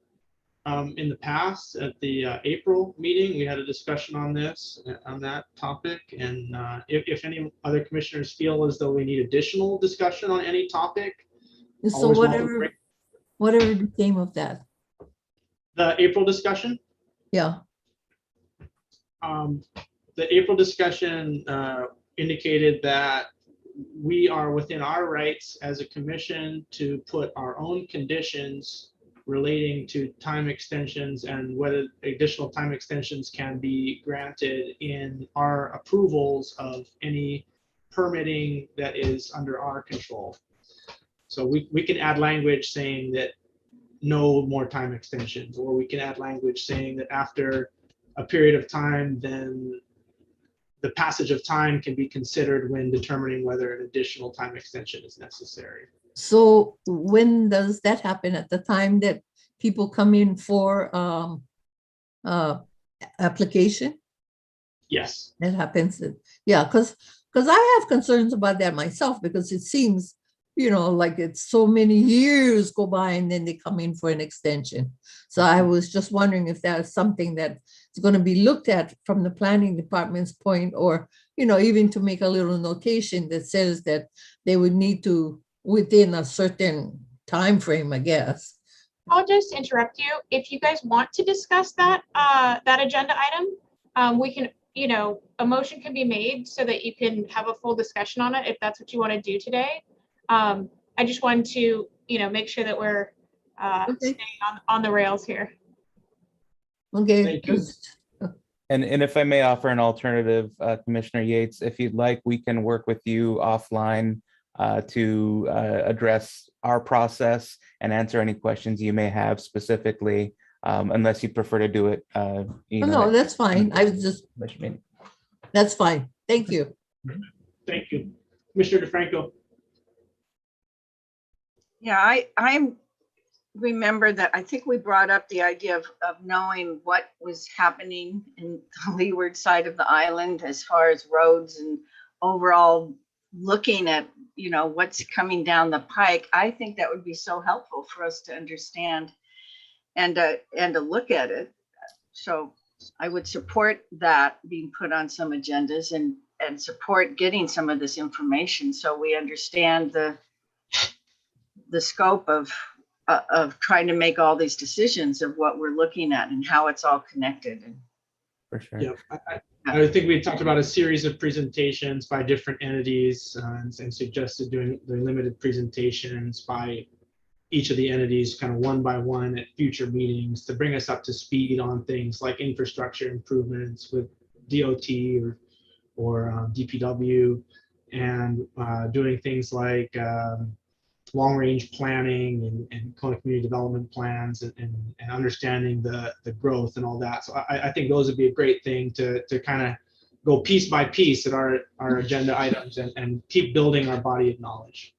in the past at the April meeting. We had a discussion on this, on that topic. And if any other commissioners feel as though we need additional discussion on any topic, And so always welcome to bring- whatever became of that? The April discussion? Yeah. The April discussion indicated that we are within our rights as a commission to put our own conditions relating to time extensions and whether additional time extensions can be granted in our approvals of any permitting that is under our control. So we can add language saying that no more time extensions, or we can add language saying that after a period of time, then the passage of time can be considered when determining whether an additional time extension is necessary. So when does that happen? At the time that people come in for application? Yes. That happens. Yeah, because I have concerns about that myself, because it seems, like it's so many years go by and then they come in for an extension. So I was just wondering if that is something that is going to be looked at from the planning department's point, or, even to make a little notation that says that they would need to, within a certain time frame, I guess. I'll just interrupt you. If you guys want to discuss that, that agenda item, we can, a motion can be made so that you can have a full discussion on it if that's what you want to do today. I just wanted to, make sure that we're staying on the rails here. Okay. And if I may offer an alternative, Commissioner Yates, if you'd like, we can work with you offline to address our process and answer any questions you may have specifically, unless you prefer to do it. No, that's fine. I was just, that's fine. Thank you. Thank you. Commissioner DeFranco. Yeah, I remember that I think we brought up the idea of knowing what was happening in the Leeward side of the island as far as roads and overall looking at, what's coming down the pike. I think that would be so helpful for us to understand and to look at it. So I would support that being put on some agendas and support getting some of this information so we understand the scope of trying to make all these decisions of what we're looking at and how it's all connected. For sure. Yeah, I think we talked about a series of presentations by different entities and suggested doing limited presentations by each of the entities kind of one by one at future meetings to bring us up to speed on things like infrastructure improvements with DOT or DPW, and doing things like long-range planning and community development plans and understanding the growth and all that. So I think those would be a great thing to kind of go piece by piece at our agenda items and keep building our body of knowledge.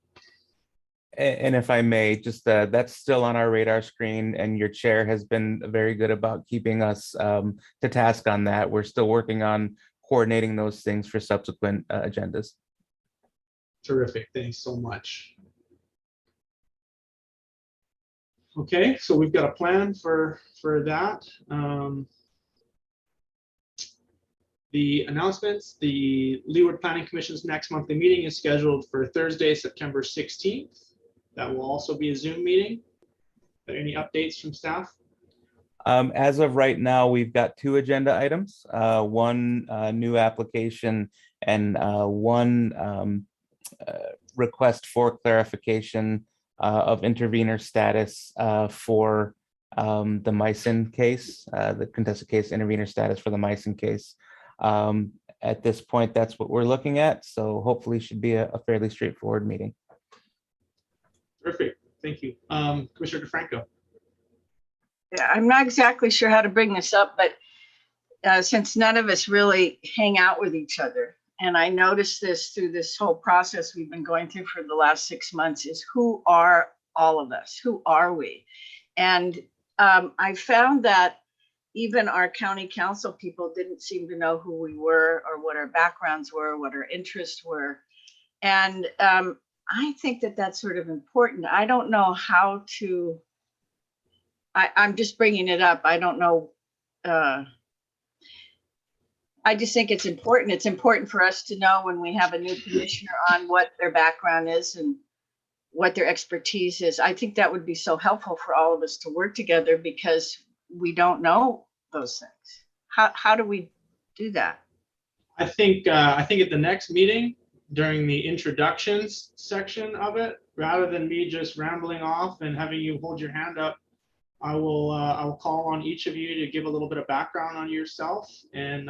And if I may, just that's still on our radar screen, and your chair has been very good about keeping us to task on that. We're still working on coordinating those things for subsequent agendas. Terrific. Thanks so much. Okay, so we've got a plan for that. The announcements, the Leeward Planning Commission's next monthly meeting is scheduled for Thursday, September 16th. That will also be a Zoom meeting. Are there any updates from staff? As of right now, we've got 2 agenda items, one new application and one request for clarification of intervener status for the Meissen case, the contested case intervener status for the Meissen case. At this point, that's what we're looking at. So hopefully should be a fairly straightforward meeting. Perfect. Thank you. Commissioner DeFranco. Yeah, I'm not exactly sure how to bring this up, but since none of us really hang out with each other, and I noticed this through this whole process we've been going through for the last 6 months, is who are all of us? Who are we? And I found that even our county council people didn't seem to know who we were or what our backgrounds were, what our interests were. And I think that that's sort of important. I don't know how to I'm just bringing it up. I don't know. I just think it's important. It's important for us to know when we have a new commissioner on what their background is and what their expertise is. I think that would be so helpful for all of us to work together because we don't know those things. How do we do that? I think at the next meeting, during the introductions section of it, rather than me just rambling off and having you hold your hand up, I will call on each of you to give a little bit of background on yourself, and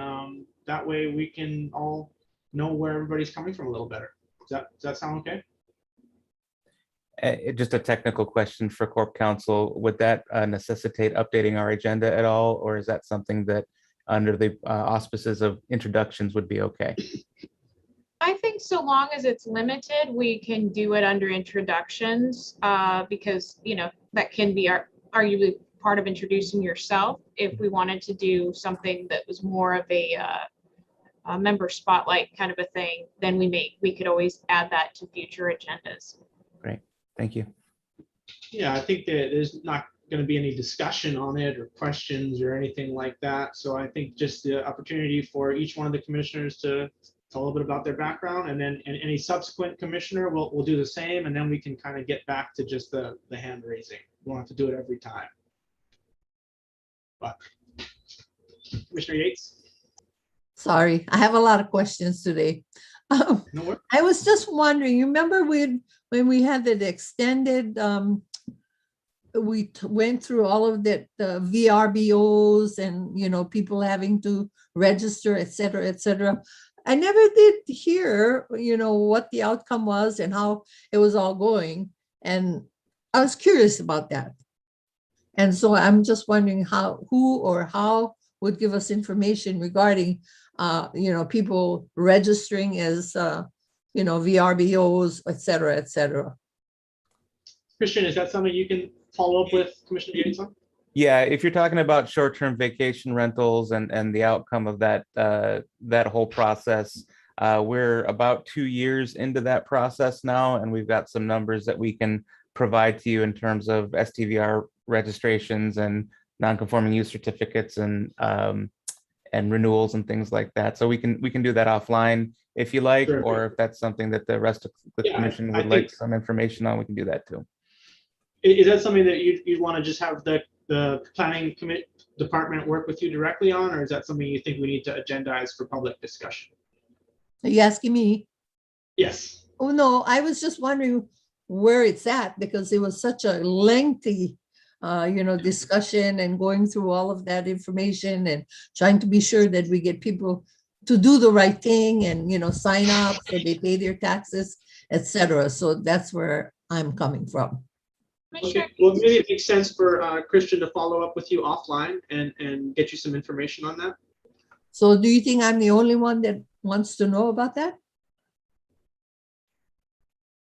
that way we can all know where everybody's coming from a little better. Does that sound okay? Just a technical question for Corp Counsel. Would that necessitate updating our agenda at all, or is that something that under the auspices of introductions would be okay? I think so long as it's limited, we can do it under introductions because, you know, that can be arguably part of introducing yourself. If we wanted to do something that was more of a member spotlight kind of a thing, then we could always add that to future agendas. Great, thank you. Yeah, I think that there's not going to be any discussion on it or questions or anything like that. So I think just the opportunity for each one of the commissioners to tell a little bit about their background, and then any subsequent commissioner will do the same, and then we can kind of get back to just the hand raising. We don't have to do it every time. But Commissioner Yates? Sorry, I have a lot of questions today. No worries. I was just wondering, you remember when we had that extended, we went through all of that, the VRBOs and, you know, people having to register, et cetera, et cetera. I never did hear, you know, what the outcome was and how it was all going. And I was curious about that. And so I'm just wondering who or how would give us information regarding, you know, people registering as, you know, VRBOs, et cetera, et cetera. Christian, is that something you can follow up with Commissioner Yates on? Yeah, if you're talking about short-term vacation rentals and the outcome of that that whole process, we're about 2 years into that process now, and we've got some numbers that we can provide to you in terms of STVR registrations and non-conforming use certificates and renewals and things like that. So we can do that offline if you like, Sure. or if that's something that the rest of the commission would like some information on, we can do that too. Is that something that you'd want to just have the planning department work with you directly on, or is that something you think we need to agendize for public discussion? Are you asking me? Yes. Oh, no, I was just wondering where it's at because it was such a lengthy, you know, discussion and going through all of that information and trying to be sure that we get people to do the right thing and, you know, sign up so they pay their taxes, et cetera. So that's where I'm coming from. Okay, well, maybe it makes sense for Christian to follow up with you offline and get you some information on that. So do you think I'm the only one that wants to know about that?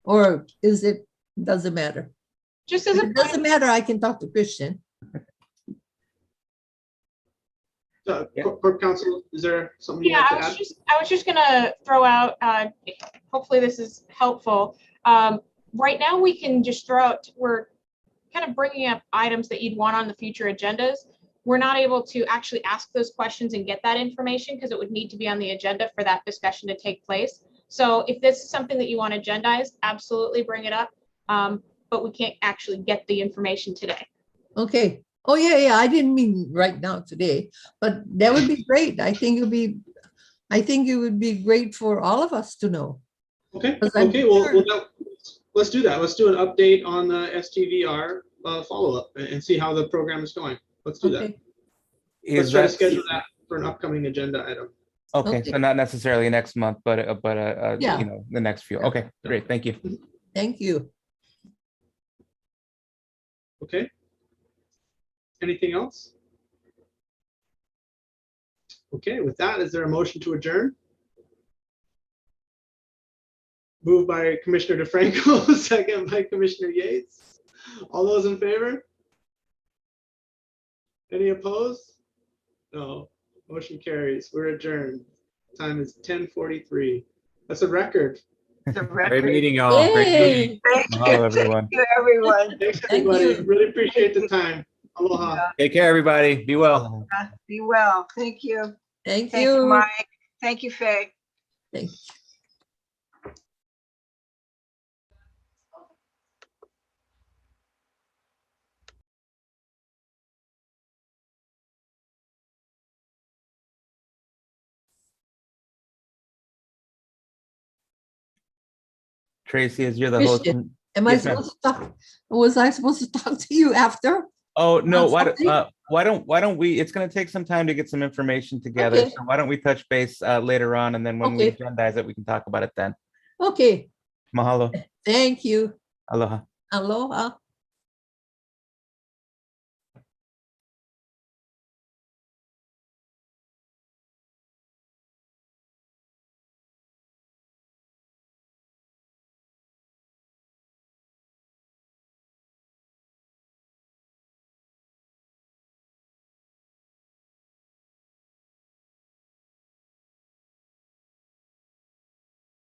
Or doesn't matter? Just as if it doesn't matter, I can talk to Christian. Corp Counsel, is there something you'd like to add? I was just gonna throw out, hopefully this is helpful. Right now we can just throw out, we're kind of bringing up items that you'd want on the future agendas. We're not able to actually ask those questions and get that information because it would need to be on the agenda for that discussion to take place. So if this is something that you want to agendize, absolutely bring it up. But we can't actually get the information today. Okay. Oh yeah. I didn't mean right now today, but that would be great. I think it would be great for all of us to know. Okay. Okay. Well, let's do that. Let's do an update on the STVR follow-up and see how the program is going. Let's do that. Let's try to schedule that for an upcoming agenda item. Okay, so not necessarily next month, but yeah, you know, the next few. Okay, great. Thank you. Thank you. Okay. Anything else? Okay, with that, is there a motion to adjourn? Moved by Commissioner DeFranco, second by Commissioner Yates. All those in favor? Any opposed? No. Motion carries. We're adjourned. Time is 10:43. That's a record. It's a record. Great meeting, y'all. Great meeting. Thank you. Hello, everyone. Thank you, everyone. Thanks, everybody. Really appreciate the time. Aloha. Take care, everybody. Be well. Be well. Thank you. Thank Thank you, you. Mike. Thank you, Faye. Thank Tracy, as you're the host. Christian, am I Yes, ma'am. supposed to talk? Was I supposed to talk to you after? Oh, no, something? why don't we, it's gonna take some time to get some information together. Okay. So why don't we touch base later on, and then when we Okay. agendize it, we can talk about it then. Okay, Mahalo. thank you. Aloha. Aloha.